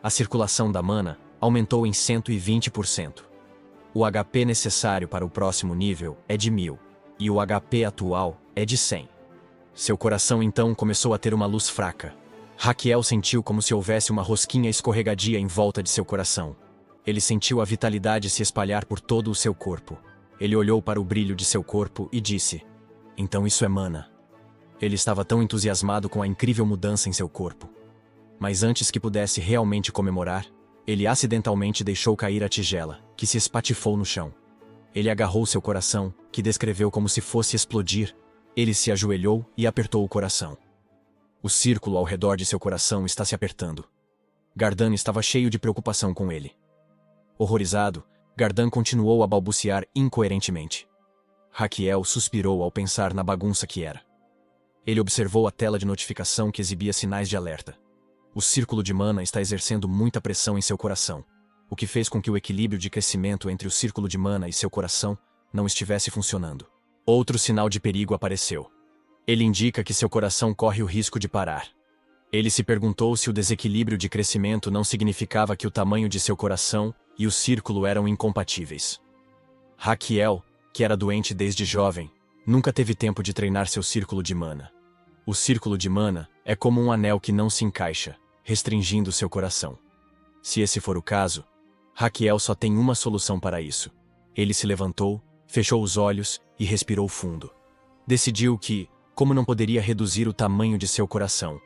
A circulação da mana aumentou em 120%. O HP necessário para o próximo nível é de 1000, e o HP atual é de 100. Seu coração então começou a ter uma luz fraca. Raquiel sentiu como se houvesse uma rosquinha escorregadia em volta de seu coração. Ele sentiu a vitalidade se espalhar por todo o seu corpo. Ele olhou para o brilho de seu corpo e disse: "Então isso é mana." Ele estava tão entusiasmado com a incrível mudança em seu corpo. Mas antes que pudesse realmente comemorar, ele acidentalmente deixou cair a tigela, que se espatifou no chão. Ele agarrou seu coração, que descreveu como se fosse explodir. Ele se ajoelhou e apertou o coração. O círculo ao redor de seu coração está se apertando. Gardan estava cheio de preocupação com ele. Horrorizado, Gardan continuou a balbuciar incoerentemente. Raquiel suspirou ao pensar na bagunça que era. Ele observou a tela de notificação que exibia sinais de alerta. O círculo de mana está exercendo muita pressão em seu coração, o que fez com que o equilíbrio de crescimento entre o círculo de mana e seu coração não estivesse funcionando. Outro sinal de perigo apareceu. Ele indica que seu coração corre o risco de parar. Ele se perguntou se o desequilíbrio de crescimento não significava que o tamanho de seu coração e o círculo eram incompatíveis. Raquiel, que era doente desde jovem, nunca teve tempo de treinar seu círculo de mana. O círculo de mana é como um anel que não se encaixa, restringindo seu coração. Se esse for o caso, Raquiel só tem uma solução para isso. Ele se levantou, fechou os olhos e respirou fundo. Decidiu que, como não poderia reduzir o tamanho de seu coração,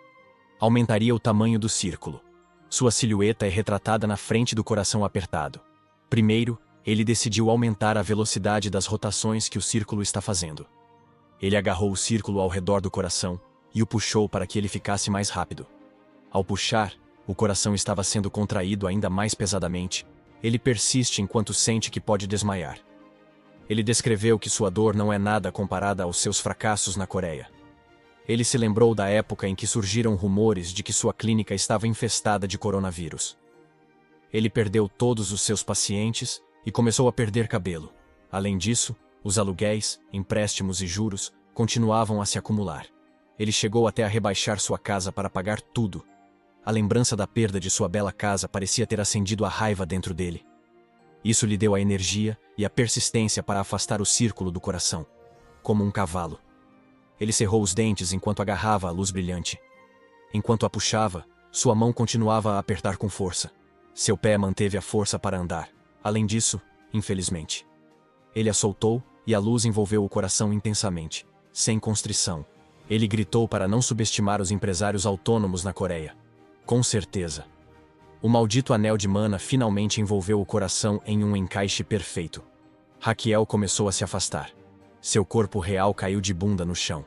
aumentaria o tamanho do círculo. Sua silhueta é retratada na frente do coração apertado. Primeiro, ele decidiu aumentar a velocidade das rotações que o círculo está fazendo. Ele agarrou o círculo ao redor do coração e o puxou para que ele ficasse mais rápido. Ao puxar, o coração estava sendo contraído ainda mais pesadamente. Ele persiste enquanto sente que pode desmaiar. Ele descreveu que sua dor não é nada comparada aos seus fracassos na Coreia. Ele se lembrou da época em que surgiram rumores de que sua clínica estava infestada de coronavírus. Ele perdeu todos os seus pacientes e começou a perder cabelo. Além disso, os aluguéis, empréstimos e juros continuavam a se acumular. Ele chegou até a rebaixar sua casa para pagar tudo. A lembrança da perda de sua bela casa parecia ter acendido a raiva dentro dele. Isso lhe deu a energia e a persistência para afastar o círculo do coração, como um cavalo. Ele cerrou os dentes enquanto agarrava a luz brilhante. Enquanto a puxava, sua mão continuava a apertar com força. Seu pé manteve a força para andar. Além disso, infelizmente, ele a soltou e a luz envolveu o coração intensamente, sem constrição. Ele gritou para não subestimar os empresários autônomos na Coreia. Com certeza. O maldito anel de mana finalmente envolveu o coração em um encaixe perfeito. Raquiel começou a se afastar. Seu corpo real caiu de bunda no chão.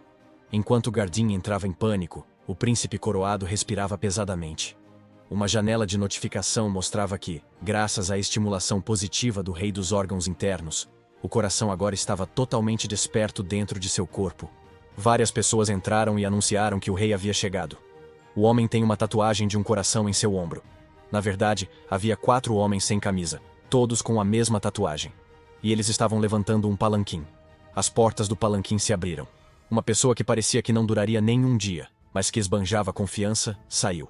Enquanto Gardim entrava em pânico, o príncipe coroado respirava pesadamente. Uma janela de notificação mostrava que, graças à estimulação positiva do rei dos órgãos internos, o coração agora estava totalmente desperto dentro de seu corpo. Várias pessoas entraram e anunciaram que o rei havia chegado. O homem tem uma tatuagem de um coração em seu ombro. Na verdade, havia 4 homens sem camisa, todos com a mesma tatuagem. E eles estavam levantando um palanquim. As portas do palanquim se abriram. Uma pessoa que parecia que não duraria nem um dia, mas que esbanjava confiança, saiu.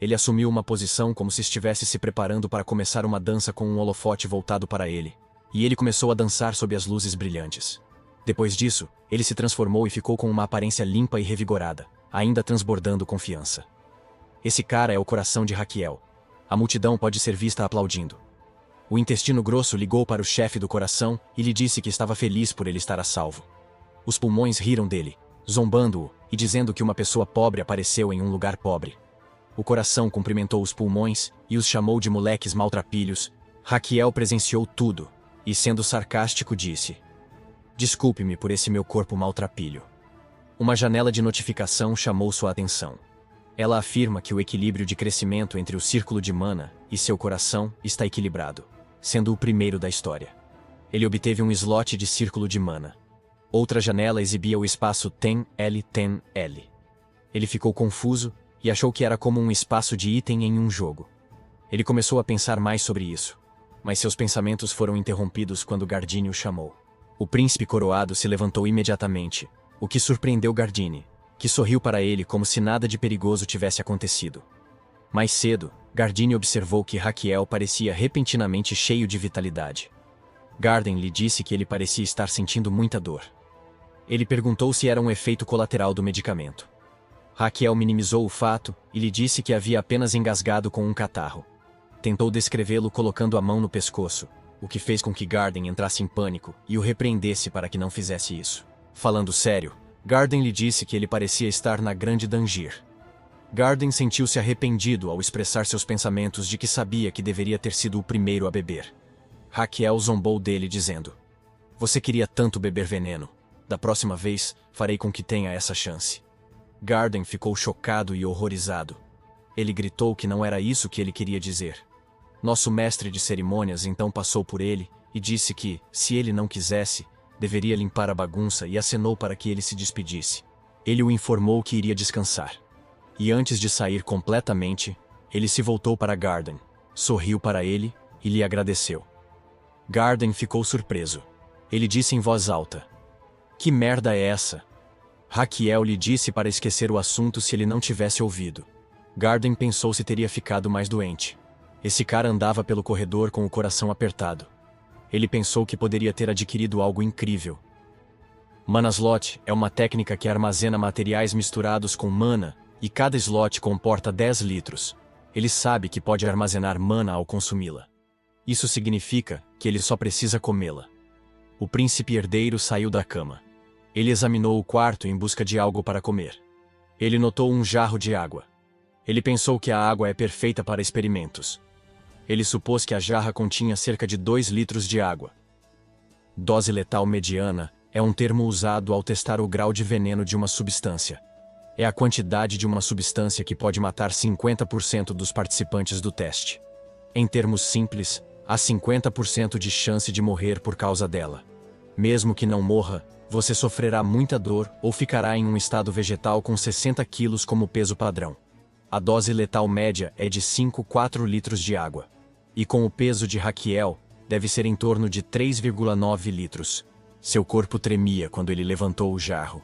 Ele assumiu uma posição como se estivesse se preparando para começar uma dança com um holofote voltado para ele. E ele começou a dançar sob as luzes brilhantes. Depois disso, ele se transformou e ficou com uma aparência limpa e revigorada, ainda transbordando confiança. Esse cara é o coração de Raquel. A multidão pode ser vista aplaudindo. O intestino grosso ligou para o chefe do coração e lhe disse que estava feliz por ele estar a salvo. Os pulmões riram dele, zombando-o e dizendo que uma pessoa pobre apareceu em um lugar pobre. O coração cumprimentou os pulmões e os chamou de moleques maltrapilhos. Raquel presenciou tudo e, sendo sarcástico, disse: "Desculpe-me por esse meu corpo maltrapilho." Uma janela de notificação chamou sua atenção. Ela afirma que o equilíbrio de crescimento entre o círculo de mana e seu coração está equilibrado, sendo o primeiro da história. Ele obteve um slot de círculo de mana. Outra janela exibia o espaço 10L. Ele ficou confuso e achou que era como um espaço de item em um jogo. Ele começou a pensar mais sobre isso, mas seus pensamentos foram interrompidos quando Gardini o chamou. O príncipe coroado se levantou imediatamente, o que surpreendeu Gardini, que sorriu para ele como se nada de perigoso tivesse acontecido. Mais cedo, Gardini observou que Raquel parecia repentinamente cheio de vitalidade. Garden lhe disse que ele parecia estar sentindo muita dor. Ele perguntou se era um efeito colateral do medicamento. Raquel minimizou o fato e lhe disse que havia apenas engasgado com um catarro. Tentou descrevê-lo colocando a mão no pescoço, o que fez com que Garden entrasse em pânico e o repreendesse para que não fizesse isso. Falando sério, Garden lhe disse que ele parecia estar na Grande Dangir. Garden sentiu-se arrependido ao expressar seus pensamentos de que sabia que deveria ter sido o primeiro a beber. Raquel zombou dele dizendo: "Você queria tanto beber veneno. Da próxima vez, farei com que tenha essa chance." Garden ficou chocado e horrorizado. Ele gritou que não era isso que ele queria dizer. Nosso mestre de cerimônias então passou por ele e disse que, se ele não quisesse, deveria limpar a bagunça e acenou para que ele se despedisse. Ele o informou que iria descansar. E antes de sair completamente, ele se voltou para Garden, sorriu para ele e lhe agradeceu. Garden ficou surpreso. Ele disse em voz alta: "Que merda é essa?" Raquel lhe disse para esquecer o assunto se ele não tivesse ouvido. Garden pensou se teria ficado mais doente. Esse cara andava pelo corredor com o coração apertado. Ele pensou que poderia ter adquirido algo incrível. Mana Slot é uma técnica que armazena materiais misturados com mana, e cada slot comporta 10 litros. Ele sabe que pode armazenar mana ao consumi-la. Isso significa que ele só precisa comê-la. O príncipe herdeiro saiu da cama. Ele examinou o quarto em busca de algo para comer. Ele notou um jarro de água. Ele pensou que a água é perfeita para experimentos. Ele supôs que a jarra continha cerca de 2 litros de água. Dose letal mediana é um termo usado ao testar o grau de veneno de uma substância. É a quantidade de uma substância que pode matar 50% dos participantes do teste. Em termos simples, há 50% de chance de morrer por causa dela. Mesmo que não morra, você sofrerá muita dor ou ficará em um estado vegetal com 60 quilos como peso padrão. A dose letal média é de 5,4 litros de água. E com o peso de Raquel, deve ser em torno de 3,9 litros. Seu corpo tremia quando ele levantou o jarro.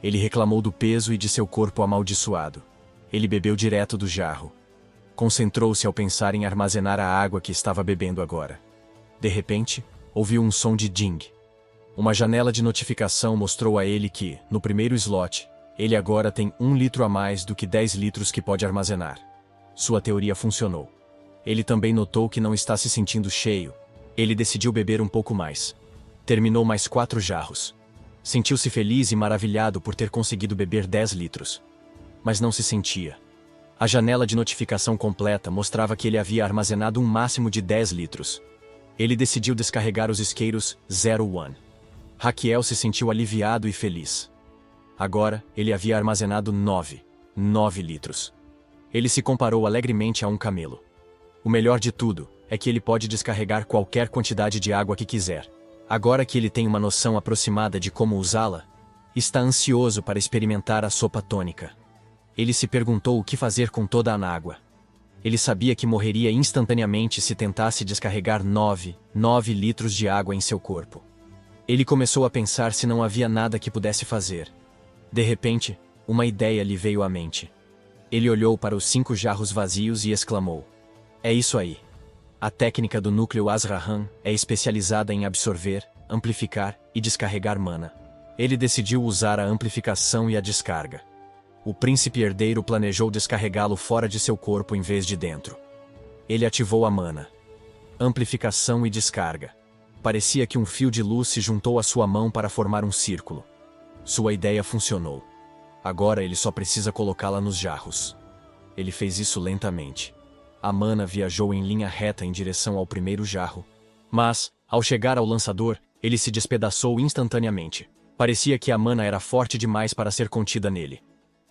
Ele reclamou do peso e de seu corpo amaldiçoado. Ele bebeu direto do jarro. Concentrou-se ao pensar em armazenar a água que estava bebendo agora. De repente, ouviu um som de ding. Uma janela de notificação mostrou a ele que, no primeiro slot, ele agora tem 1 litro a mais do que 10 litros que pode armazenar. Sua teoria funcionou. Ele também notou que não está se sentindo cheio. Ele decidiu beber um pouco mais. Terminou mais 4 jarros. Sentiu-se feliz e maravilhado por ter conseguido beber 10 litros. Mas não se sentia. A janela de notificação completa mostrava que ele havia armazenado um máximo de 10 litros. Ele decidiu descarregar os isqueiros 01. Raquel se sentiu aliviado e feliz. Agora, ele havia armazenado 9 litros. Ele se comparou alegremente a um camelo. O melhor de tudo é que ele pode descarregar qualquer quantidade de água que quiser. Agora que ele tem uma noção aproximada de como usá-la, está ansioso para experimentar a sopa tônica. Ele se perguntou o que fazer com toda a água. Ele sabia que morreria instantaneamente se tentasse descarregar 9 litros de água em seu corpo. Ele começou a pensar se não havia nada que pudesse fazer. De repente, uma ideia lhe veio à mente. Ele olhou para os 5 jarros vazios e exclamou: "É isso aí." A técnica do núcleo Azrahan é especializada em absorver, amplificar e descarregar mana. Ele decidiu usar a amplificação e a descarga. O príncipe herdeiro planejou descarregá-lo fora de seu corpo em vez de dentro. Ele ativou a mana. Amplificação e descarga. Parecia que um fio de luz se juntou à sua mão para formar um círculo. Sua ideia funcionou. Agora ele só precisa colocá-la nos jarros. Ele fez isso lentamente. A mana viajou em linha reta em direção ao primeiro jarro. Mas, ao chegar ao lançador, ele se despedaçou instantaneamente. Parecia que a mana era forte demais para ser contida nele.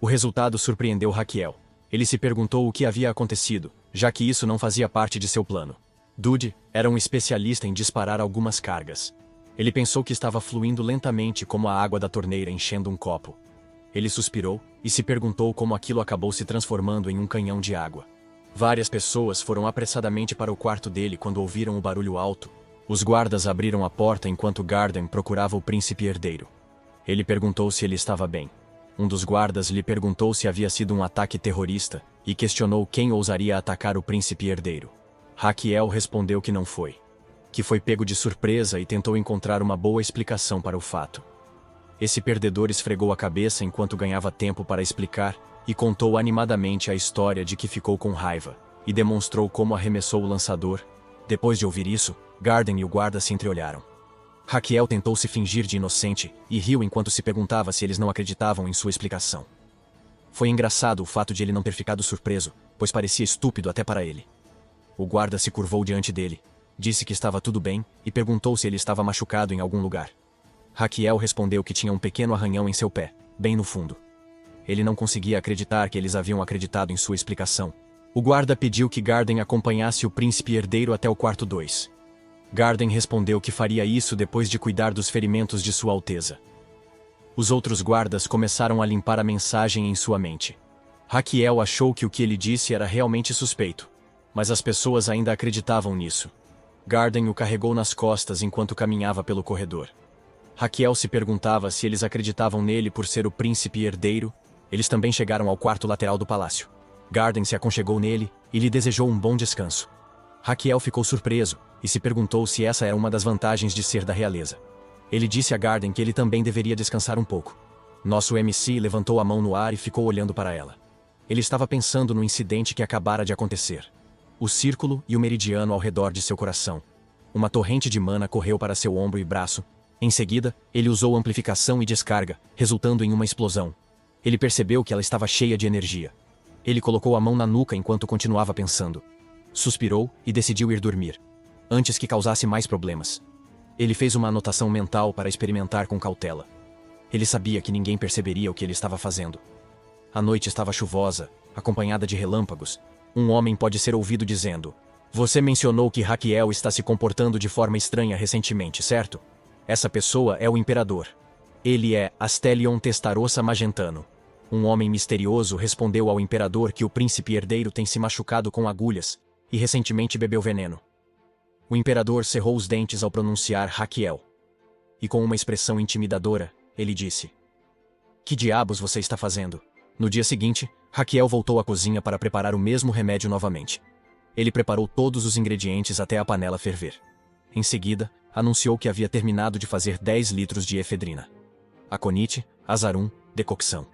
O resultado surpreendeu Raquiel. Ele se perguntou o que havia acontecido, já que isso não fazia parte de seu plano. Dude era um especialista em disparar algumas cargas. Ele pensou que estava fluindo lentamente como a água da torneira enchendo um copo. Ele suspirou e se perguntou como aquilo acabou se transformando em um canhão de água. Várias pessoas foram apressadamente para o quarto dele quando ouviram o barulho alto. Os guardas abriram a porta enquanto Garden procurava o príncipe herdeiro. Ele perguntou se ele estava bem. Um dos guardas lhe perguntou se havia sido um ataque terrorista e questionou quem ousaria atacar o príncipe herdeiro. Raquiel respondeu que não foi. Que foi pego de surpresa e tentou encontrar uma boa explicação para o fato. Esse perdedor esfregou a cabeça enquanto ganhava tempo para explicar e contou animadamente a história de que ficou com raiva e demonstrou como arremessou o lançador. Depois de ouvir isso, Garden e o guarda se entreolharam. Raquiel tentou se fingir de inocente e riu enquanto se perguntava se eles não acreditavam em sua explicação. Foi engraçado o fato de ele não ter ficado surpreso, pois parecia estúpido até para ele. O guarda se curvou diante dele, disse que estava tudo bem e perguntou se ele estava machucado em algum lugar. Raquiel respondeu que tinha um pequeno arranhão em seu pé, bem no fundo. Ele não conseguia acreditar que eles haviam acreditado em sua explicação. O guarda pediu que Garden acompanhasse o príncipe herdeiro até o quarto 2. Garden respondeu que faria isso depois de cuidar dos ferimentos de Sua Alteza. Os outros guardas começaram a limpar a mensagem em sua mente. Raquiel achou que o que ele disse era realmente suspeito, mas as pessoas ainda acreditavam nisso. Garden o carregou nas costas enquanto caminhava pelo corredor. Raquiel se perguntava se eles acreditavam nele por ser o príncipe herdeiro. Eles também chegaram ao quarto lateral do palácio. Garden se aconchegou nele e lhe desejou um bom descanso. Raquiel ficou surpreso e se perguntou se essa era uma das vantagens de ser da realeza. Ele disse a Garden que ele também deveria descansar um pouco. Nosso MC levantou a mão no ar e ficou olhando para ela. Ele estava pensando no incidente que acabara de acontecer. O círculo e o meridiano ao redor de seu coração. Uma torrente de mana correu para seu ombro e braço. Em seguida, ele usou amplificação e descarga, resultando em uma explosão. Ele percebeu que ela estava cheia de energia. Ele colocou a mão na nuca enquanto continuava pensando. Suspirou e decidiu ir dormir, antes que causasse mais problemas. Ele fez uma anotação mental para experimentar com cautela. Ele sabia que ninguém perceberia o que ele estava fazendo. A noite estava chuvosa, acompanhada de relâmpagos. Um homem pode ser ouvido dizendo: "Você mencionou que Raquiel está se comportando de forma estranha recentemente, certo? Essa pessoa é o Imperador. Ele é Astelion Testarossa Magentano." Um homem misterioso respondeu ao Imperador que o príncipe herdeiro tem se machucado com agulhas e recentemente bebeu veneno. O Imperador cerrou os dentes ao pronunciar Raquiel. E com uma expressão intimidadora, ele disse: "Que diabos você está fazendo?" No dia seguinte, Raquiel voltou à cozinha para preparar o mesmo remédio novamente. Ele preparou todos os ingredientes até a panela ferver. Em seguida, anunciou que havia terminado de fazer 10 litros de efedrina. Aconite, azarum, decocção.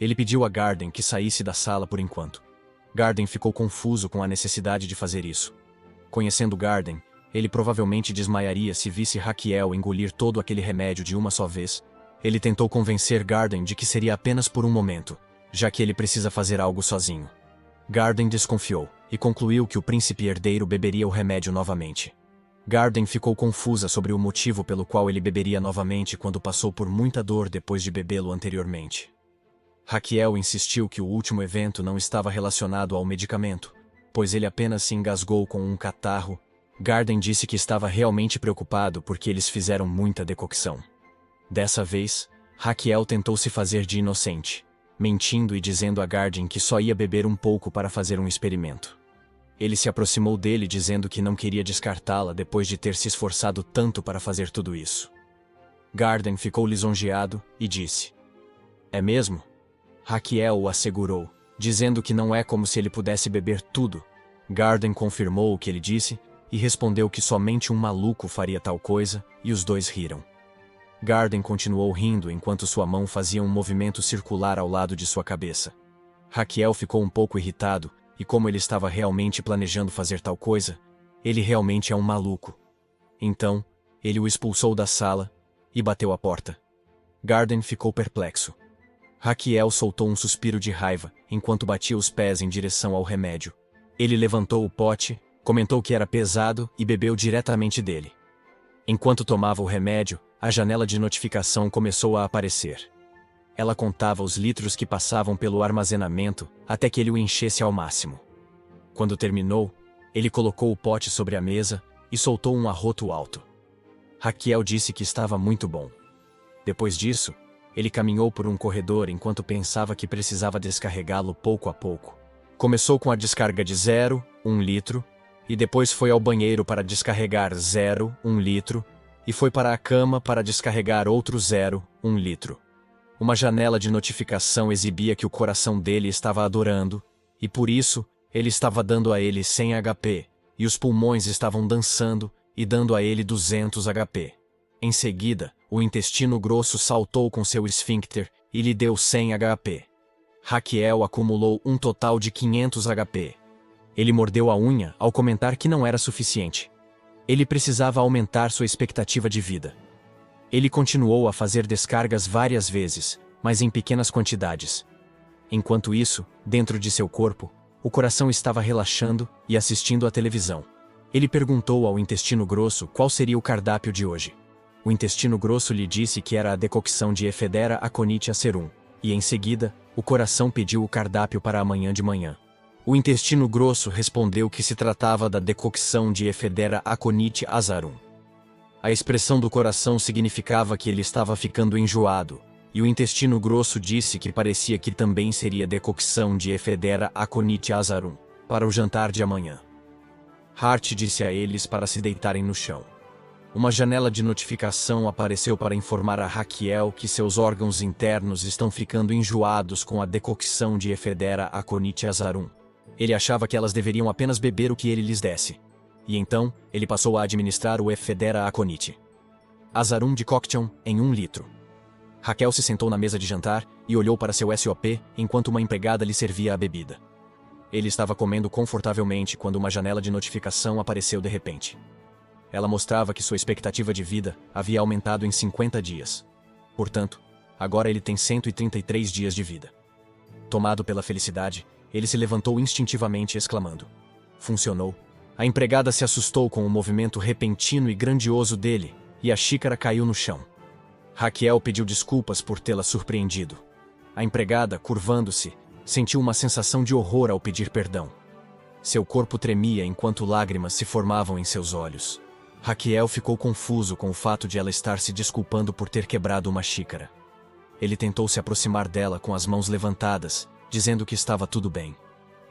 Ele pediu a Garden que saísse da sala por enquanto. Garden ficou confuso com a necessidade de fazer isso. Conhecendo Garden, ele provavelmente desmaiaria se visse Raquiel engolir todo aquele remédio de uma só vez. Ele tentou convencer Garden de que seria apenas por um momento, já que ele precisa fazer algo sozinho. Garden desconfiou e concluiu que o príncipe herdeiro beberia o remédio novamente. Garden ficou confusa sobre o motivo pelo qual ele beberia novamente quando passou por muita dor depois de bebê-lo anteriormente. Raquiel insistiu que o último evento não estava relacionado ao medicamento, pois ele apenas se engasgou com um catarro. Garden disse que estava realmente preocupado porque eles fizeram muita decocção. Dessa vez, Raquiel tentou se fazer de inocente, mentindo e dizendo a Garden que só ia beber um pouco para fazer um experimento. Ele se aproximou dele dizendo que não queria descartá-la depois de ter se esforçado tanto para fazer tudo isso. Garden ficou lisonjeado e disse: "É mesmo?" Raquel o assegurou, dizendo que não é como se ele pudesse beber tudo. Garden confirmou o que ele disse e respondeu que somente um maluco faria tal coisa, e os dois riram. Garden continuou rindo enquanto sua mão fazia um movimento circular ao lado de sua cabeça. Raquel ficou um pouco irritado, e como ele estava realmente planejando fazer tal coisa, ele realmente é um maluco. Então, ele o expulsou da sala e bateu a porta. Garden ficou perplexo. Raquel soltou um suspiro de raiva enquanto batia os pés em direção ao remédio. Ele levantou o pote, comentou que era pesado e bebeu diretamente dele. Enquanto tomava o remédio, a janela de notificação começou a aparecer. Ela contava os litros que passavam pelo armazenamento até que ele o enchesse ao máximo. Quando terminou, ele colocou o pote sobre a mesa e soltou um arroto alto. Raquel disse que estava muito bom. Depois disso, ele caminhou por um corredor enquanto pensava que precisava descarregá-lo pouco a pouco. Começou com a descarga de 0,1 litro, e depois foi ao banheiro para descarregar 0,1 litro, e foi para a cama para descarregar outro 0,1 litro. Uma janela de notificação exibia que o coração dele estava adorando, e por isso, ele estava dando a ele 100 HP, e os pulmões estavam dançando e dando a ele 200 HP. Em seguida, o intestino grosso saltou com seu esfíncter e lhe deu 100 HP. Raquel acumulou um total de 500 HP. Ele mordeu a unha ao comentar que não era suficiente. Ele precisava aumentar sua expectativa de vida. Ele continuou a fazer descargas várias vezes, mas em pequenas quantidades. Enquanto isso, dentro de seu corpo, o coração estava relaxando e assistindo à televisão. Ele perguntou ao intestino grosso qual seria o cardápio de hoje. O intestino grosso lhe disse que era a decocção de Ephedera aconite acerum, e em seguida, o coração pediu o cardápio para amanhã de manhã. O intestino grosso respondeu que se tratava da decocção de Ephedera aconite azarum. A expressão do coração significava que ele estava ficando enjoado, e o intestino grosso disse que parecia que também seria decocção de Ephedera aconite azarum, para o jantar de amanhã. Hart disse a eles para se deitarem no chão. Uma janela de notificação apareceu para informar a Raquel que seus órgãos internos estão ficando enjoados com a decocção de Ephedera aconite azarum. Ele achava que elas deveriam apenas beber o que ele lhes desse. E então, ele passou a administrar o Ephedera aconite azarum de cocktail em 1 litro. Raquel se sentou na mesa de jantar e olhou para seu SOP enquanto uma empregada lhe servia a bebida. Ele estava comendo confortavelmente quando uma janela de notificação apareceu de repente. Ela mostrava que sua expectativa de vida havia aumentado em 50 dias. Portanto, agora ele tem 133 dias de vida. Tomado pela felicidade, ele se levantou instintivamente exclamando: "Funcionou!" A empregada se assustou com o movimento repentino e grandioso dele, e a xícara caiu no chão. Raquel pediu desculpas por tê-la surpreendido. A empregada, curvando-se, sentiu uma sensação de horror ao pedir perdão. Seu corpo tremia enquanto lágrimas se formavam em seus olhos. Raquel ficou confuso com o fato de ela estar se desculpando por ter quebrado uma xícara. Ele tentou se aproximar dela com as mãos levantadas, dizendo que estava tudo bem.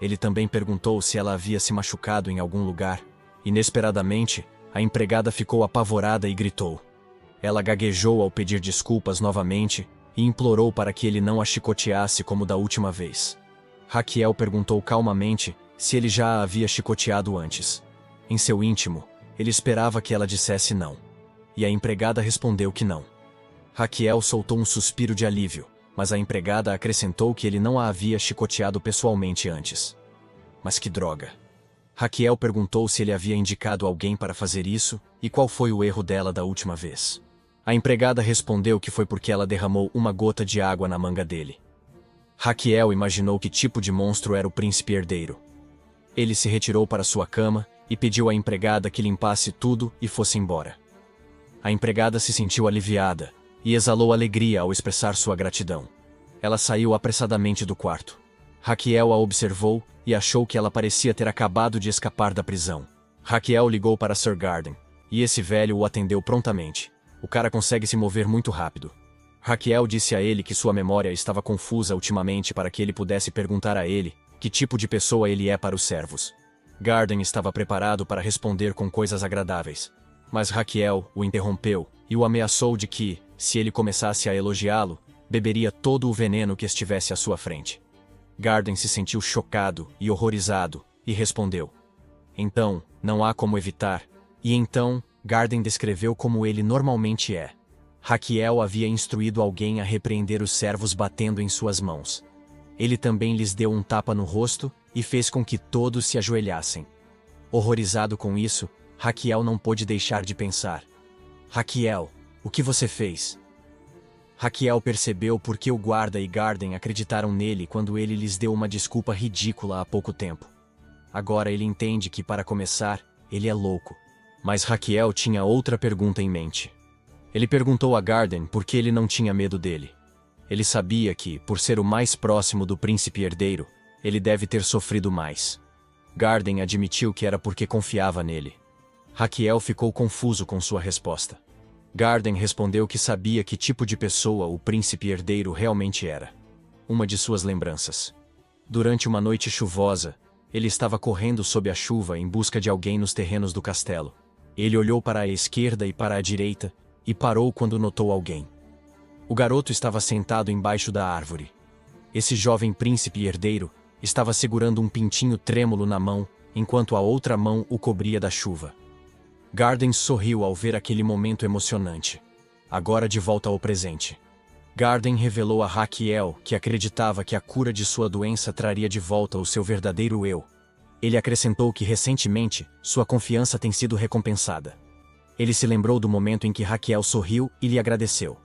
Ele também perguntou se ela havia se machucado em algum lugar. Inesperadamente, a empregada ficou apavorada e gritou. Ela gaguejou ao pedir desculpas novamente e implorou para que ele não a chicoteasse como da última vez. Raquel perguntou calmamente se ele já a havia chicoteado antes. Em seu íntimo, ele esperava que ela dissesse não. E a empregada respondeu que não. Raquel soltou um suspiro de alívio, mas a empregada acrescentou que ele não a havia chicoteado pessoalmente antes. Mas que droga! Raquel perguntou se ele havia indicado alguém para fazer isso e qual foi o erro dela da última vez. A empregada respondeu que foi porque ela derramou uma gota de água na manga dele. Raquel imaginou que tipo de monstro era o príncipe herdeiro. Ele se retirou para sua cama e pediu à empregada que limpasse tudo e fosse embora. A empregada se sentiu aliviada e exalou alegria ao expressar sua gratidão. Ela saiu apressadamente do quarto. Raquel a observou e achou que ela parecia ter acabado de escapar da prisão. Raquel ligou para Sir Garden, e esse velho o atendeu prontamente. O cara consegue se mover muito rápido. Raquel disse a ele que sua memória estava confusa ultimamente para que ele pudesse perguntar a ele que tipo de pessoa ele é para os servos. Garden estava preparado para responder com coisas agradáveis, mas Raquel o interrompeu e o ameaçou de que, se ele começasse a elogiá-lo, beberia todo o veneno que estivesse à sua frente. Garden se sentiu chocado e horrorizado e respondeu: "Então, não há como evitar." E então, Garden descreveu como ele normalmente é. Raquel havia instruído alguém a repreender os servos batendo em suas mãos. Ele também lhes deu um tapa no rosto e fez com que todos se ajoelhassem. Horrorizado com isso, Raquel não pôde deixar de pensar: "Raquel, o que você fez?" Raquel percebeu por que o guarda e Garden acreditaram nele quando ele lhes deu uma desculpa ridícula há pouco tempo. Agora ele entende que, para começar, ele é louco. Mas Raquel tinha outra pergunta em mente. Ele perguntou a Garden por que ele não tinha medo dele. Ele sabia que, por ser o mais próximo do príncipe herdeiro, ele deve ter sofrido mais. Garden admitiu que era porque confiava nele. Raquel ficou confuso com sua resposta. Garden respondeu que sabia que tipo de pessoa o príncipe herdeiro realmente era. Uma de suas lembranças. Durante uma noite chuvosa, ele estava correndo sob a chuva em busca de alguém nos terrenos do castelo. Ele olhou para a esquerda e para a direita e parou quando notou alguém. O garoto estava sentado embaixo da árvore. Esse jovem príncipe herdeiro estava segurando um pintinho trêmulo na mão, enquanto a outra mão o cobria da chuva. Garden sorriu ao ver aquele momento emocionante. Agora de volta ao presente. Garden revelou a Raquel que acreditava que a cura de sua doença traria de volta o seu verdadeiro eu. Ele acrescentou que recentemente sua confiança tem sido recompensada. Ele se lembrou do momento em que Raquel sorriu e lhe agradeceu.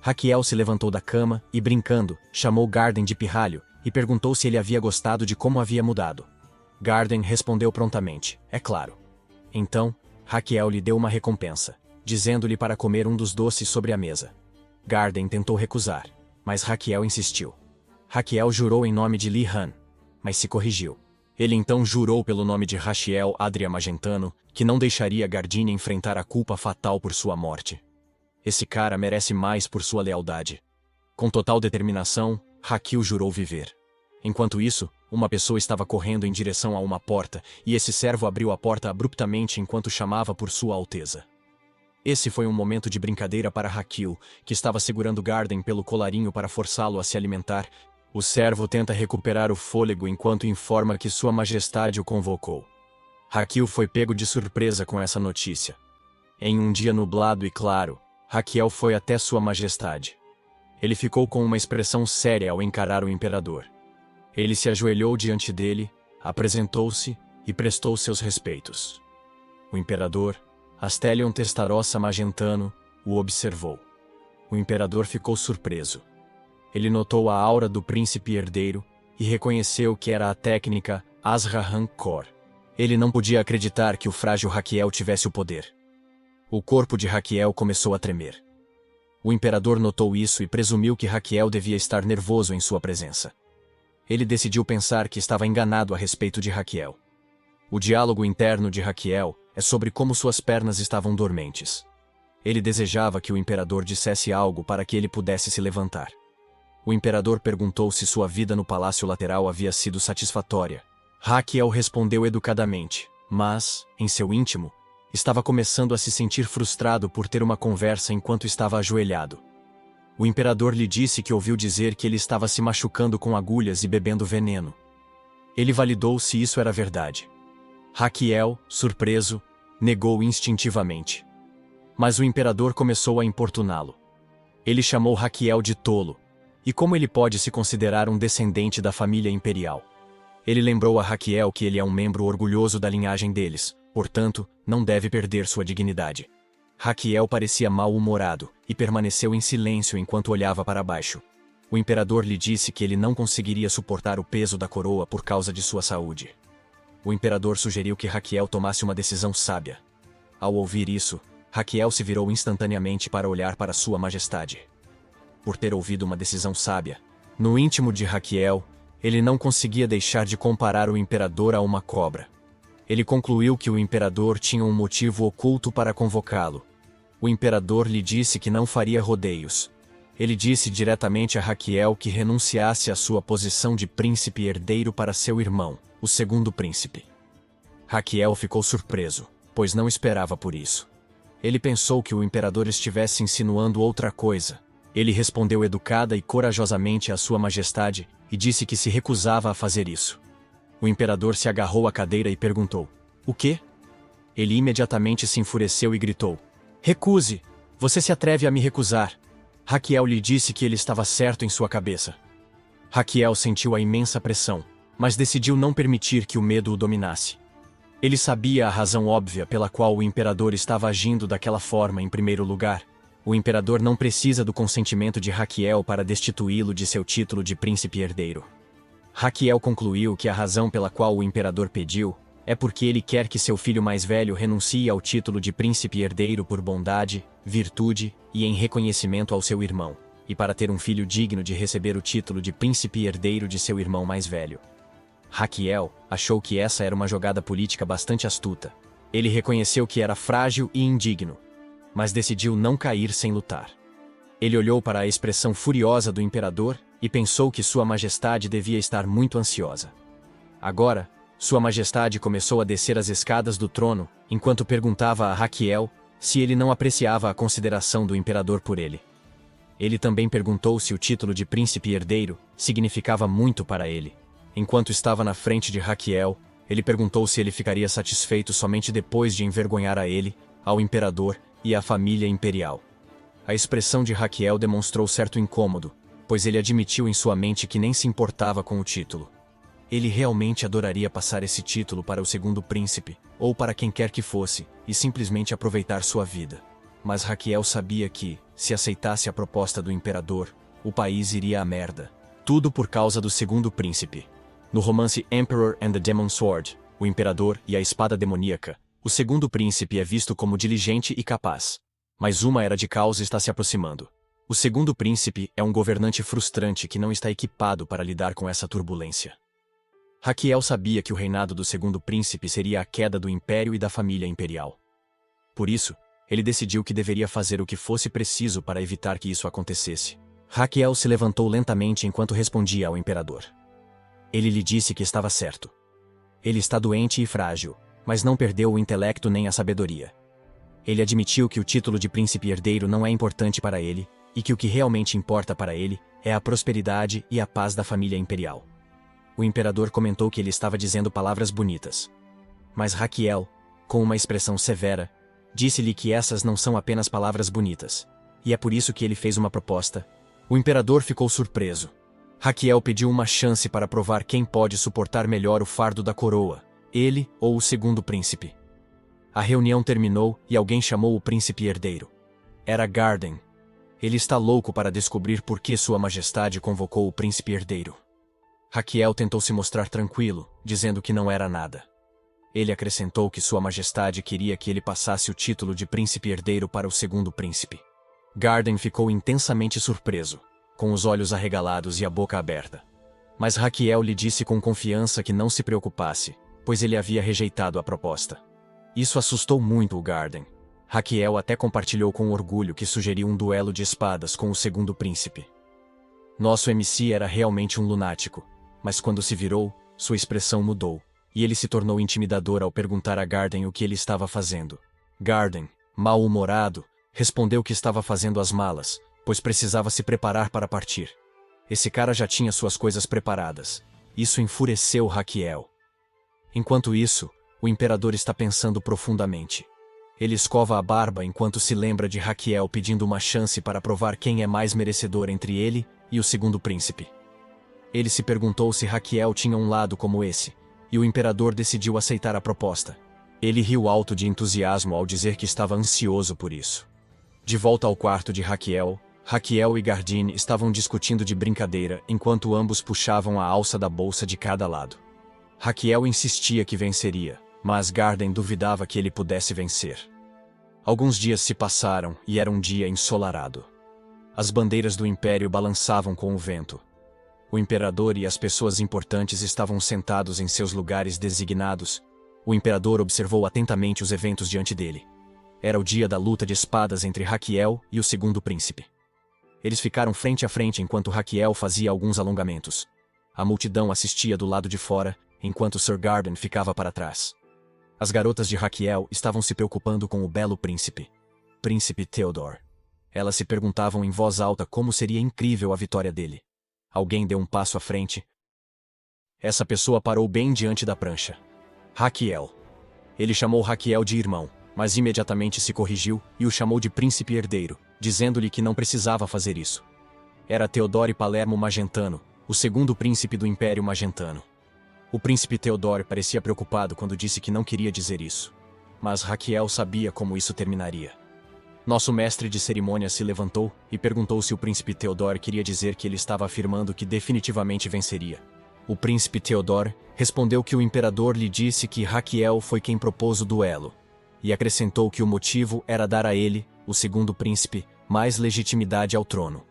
Raquel se levantou da cama e, brincando, chamou Garden de pirralho e perguntou se ele havia gostado de como havia mudado. Garden respondeu prontamente: "É claro." Então, Raquel lhe deu uma recompensa, dizendo-lhe para comer um dos doces sobre a mesa. Garden tentou recusar, mas Raquel insistiu. Raquel jurou em nome de Li Han, mas se corrigiu. Ele então jurou pelo nome de Rachiel Adria Magentano que não deixaria Gardine enfrentar a culpa fatal por sua morte. Esse cara merece mais por sua lealdade. Com total determinação, Raquel jurou viver. Enquanto isso, uma pessoa estava correndo em direção a uma porta, e esse servo abriu a porta abruptamente enquanto chamava por Sua Alteza. Esse foi um momento de brincadeira para Raquel, que estava segurando Garden pelo colarinho para forçá-lo a se alimentar. O servo tenta recuperar o fôlego enquanto informa que Sua Majestade o convocou. Raquel foi pego de surpresa com essa notícia. Em um dia nublado e claro, Raquel foi até Sua Majestade. Ele ficou com uma expressão séria ao encarar o imperador. Ele se ajoelhou diante dele, apresentou-se e prestou seus respeitos. O imperador, Astelion Testarossa Magentano, o observou. O imperador ficou surpreso. Ele notou a aura do príncipe herdeiro e reconheceu que era a técnica Azrahan Kor. Ele não podia acreditar que o frágil Raquel tivesse o poder. O corpo de Raquel começou a tremer. O imperador notou isso e presumiu que Raquel devia estar nervoso em sua presença. Ele decidiu pensar que estava enganado a respeito de Raquel. O diálogo interno de Raquel é sobre como suas pernas estavam dormentes. Ele desejava que o imperador dissesse algo para que ele pudesse se levantar. O imperador perguntou se sua vida no palácio lateral havia sido satisfatória. Raquel respondeu educadamente, mas, em seu íntimo, estava começando a se sentir frustrado por ter uma conversa enquanto estava ajoelhado. O imperador lhe disse que ouviu dizer que ele estava se machucando com agulhas e bebendo veneno. Ele validou se isso era verdade. Raquel, surpreso, negou instintivamente. Mas o imperador começou a importuná-lo. Ele chamou Raquel de tolo. E como ele pode se considerar um descendente da família imperial? Ele lembrou a Raquel que ele é um membro orgulhoso da linhagem deles, portanto, não deve perder sua dignidade. Raquel parecia mal-humorado e permaneceu em silêncio enquanto olhava para baixo. O imperador lhe disse que ele não conseguiria suportar o peso da coroa por causa de sua saúde. O imperador sugeriu que Raquel tomasse uma decisão sábia. Ao ouvir isso, Raquel se virou instantaneamente para olhar para Sua Majestade. Por ter ouvido uma decisão sábia, no íntimo de Raquel, ele não conseguia deixar de comparar o imperador a uma cobra. Ele concluiu que o imperador tinha um motivo oculto para convocá-lo. O imperador lhe disse que não faria rodeios. Ele disse diretamente a Raquel que renunciasse à sua posição de príncipe herdeiro para seu irmão, o segundo príncipe. Raquiel ficou surpreso, pois não esperava por isso. Ele pensou que o imperador estivesse insinuando outra coisa. Ele respondeu educada e corajosamente à sua majestade e disse que se recusava a fazer isso. O imperador se agarrou à cadeira e perguntou: "O quê?" Ele imediatamente se enfureceu e gritou: "Recuse! Você se atreve a me recusar!" Raquiel lhe disse que ele estava certo em sua cabeça. Raquiel sentiu a imensa pressão, mas decidiu não permitir que o medo o dominasse. Ele sabia a razão óbvia pela qual o imperador estava agindo daquela forma em primeiro lugar. O imperador não precisa do consentimento de Raquiel para destituí-lo de seu título de príncipe herdeiro. Raquiel concluiu que a razão pela qual o imperador pediu é porque ele quer que seu filho mais velho renuncie ao título de príncipe herdeiro por bondade, virtude e em reconhecimento ao seu irmão, e para ter um filho digno de receber o título de príncipe herdeiro de seu irmão mais velho. Raquiel achou que essa era uma jogada política bastante astuta. Ele reconheceu que era frágil e indigno, mas decidiu não cair sem lutar. Ele olhou para a expressão furiosa do imperador e pensou que Sua Majestade devia estar muito ansiosa. Agora, Sua Majestade começou a descer as escadas do trono, enquanto perguntava a Raquiel se ele não apreciava a consideração do imperador por ele. Ele também perguntou se o título de príncipe herdeiro significava muito para ele. Enquanto estava na frente de Raquiel, ele perguntou se ele ficaria satisfeito somente depois de envergonhar a ele, ao imperador e à família imperial. A expressão de Raquiel demonstrou certo incômodo, pois ele admitiu em sua mente que nem se importava com o título. Ele realmente adoraria passar esse título para o segundo príncipe, ou para quem quer que fosse, e simplesmente aproveitar sua vida. Mas Raquiel sabia que, se aceitasse a proposta do imperador, o país iria à merda. Tudo por causa do segundo príncipe. No romance Emperor and the Demon Sword, o imperador e a espada demoníaca, o segundo príncipe é visto como diligente e capaz. Mas uma era de caos está se aproximando. O segundo príncipe é um governante frustrante que não está equipado para lidar com essa turbulência. Raquiel sabia que o reinado do segundo príncipe seria a queda do império e da família imperial. Por isso, ele decidiu que deveria fazer o que fosse preciso para evitar que isso acontecesse. Raquiel se levantou lentamente enquanto respondia ao imperador. Ele lhe disse que estava certo. Ele está doente e frágil, mas não perdeu o intelecto nem a sabedoria. Ele admitiu que o título de príncipe herdeiro não é importante para ele, e que o que realmente importa para ele é a prosperidade e a paz da família imperial. O imperador comentou que ele estava dizendo palavras bonitas. Mas Raquiel, com uma expressão severa, disse-lhe que essas não são apenas palavras bonitas, e é por isso que ele fez uma proposta. O imperador ficou surpreso. Raquiel pediu uma chance para provar quem pode suportar melhor o fardo da coroa, ele ou o segundo príncipe. A reunião terminou e alguém chamou o príncipe herdeiro. Era Garden. Ele está louco para descobrir por que Sua Majestade convocou o príncipe herdeiro. Raquiel tentou se mostrar tranquilo, dizendo que não era nada. Ele acrescentou que Sua Majestade queria que ele passasse o título de príncipe herdeiro para o segundo príncipe. Garden ficou intensamente surpreso, com os olhos arregalados e a boca aberta. Mas Raquiel lhe disse com confiança que não se preocupasse, pois ele havia rejeitado a proposta. Isso assustou muito o Garden. Raquiel até compartilhou com orgulho que sugeriu um duelo de espadas com o segundo príncipe. Nosso MC era realmente um lunático, mas quando se virou, sua expressão mudou, e ele se tornou intimidador ao perguntar a Garden o que ele estava fazendo. Garden, mal-humorado, respondeu que estava fazendo as malas, pois precisava se preparar para partir. Esse cara já tinha suas coisas preparadas. Isso enfureceu Raquiel. Enquanto isso, o imperador está pensando profundamente. Ele escova a barba enquanto se lembra de Raquiel pedindo uma chance para provar quem é mais merecedor entre ele e o segundo príncipe. Ele se perguntou se Raquiel tinha um lado como esse, e o imperador decidiu aceitar a proposta. Ele riu alto de entusiasmo ao dizer que estava ansioso por isso. De volta ao quarto de Raquiel, Raquiel e Gardine estavam discutindo de brincadeira enquanto ambos puxavam a alça da bolsa de cada lado. Raquiel insistia que venceria, mas Garden duvidava que ele pudesse vencer. Alguns dias se passaram e era um dia ensolarado. As bandeiras do império balançavam com o vento. O imperador e as pessoas importantes estavam sentados em seus lugares designados. O imperador observou atentamente os eventos diante dele. Era o dia da luta de espadas entre Raquiel e o segundo príncipe. Eles ficaram frente a frente enquanto Raquiel fazia alguns alongamentos. A multidão assistia do lado de fora, enquanto Sir Garden ficava para trás. As garotas de Raquiel estavam se preocupando com o belo príncipe, Príncipe Theodore. Elas se perguntavam em voz alta como seria incrível a vitória dele. Alguém deu um passo à frente. Essa pessoa parou bem diante da prancha. Raquiel. Ele chamou Raquiel de irmão, mas imediatamente se corrigiu e o chamou de príncipe herdeiro, dizendo-lhe que não precisava fazer isso. Era Theodore Palermo Magentano, o segundo príncipe do Império Magentano. O príncipe Theodore parecia preocupado quando disse que não queria dizer isso. Mas Raquiel sabia como isso terminaria. Nosso mestre de cerimônias se levantou e perguntou se o príncipe Theodore queria dizer que ele estava afirmando que definitivamente venceria. O príncipe Theodore respondeu que o imperador lhe disse que Raquiel foi quem propôs o duelo, e acrescentou que o motivo era dar a ele, o segundo príncipe, mais legitimidade ao trono.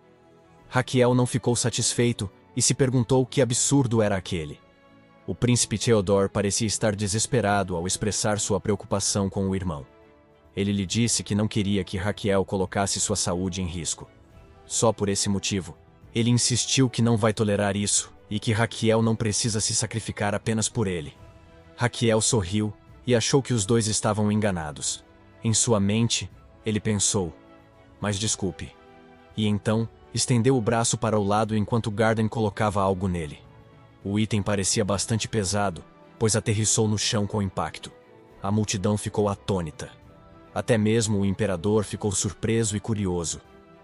Raquiel não ficou satisfeito e se perguntou que absurdo era aquele. O príncipe Theodore parecia estar desesperado ao expressar sua preocupação com o irmão. Ele lhe disse que não queria que Raquiel colocasse sua saúde em risco. Só por esse motivo, ele insistiu que não vai tolerar isso e que Raquiel não precisa se sacrificar apenas por ele. Raquiel sorriu e achou que os dois estavam enganados. Em sua mente, ele pensou: mas desculpe. E então, estendeu o braço para o lado enquanto Garden colocava algo nele. O item parecia bastante pesado, pois aterrissou no chão com impacto. A multidão ficou atônita. Até mesmo o imperador ficou surpreso e curioso.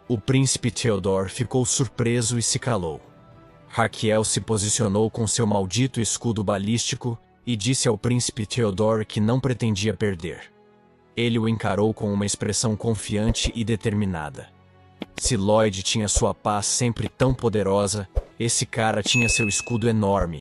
O príncipe Theodore ficou surpreso e se calou. Raquiel se posicionou com seu maldito escudo balístico e disse ao príncipe Theodore que não pretendia perder. Ele o encarou com uma expressão confiante e determinada. Se Lloyd tinha sua paz sempre tão poderosa, esse cara tinha seu escudo enorme,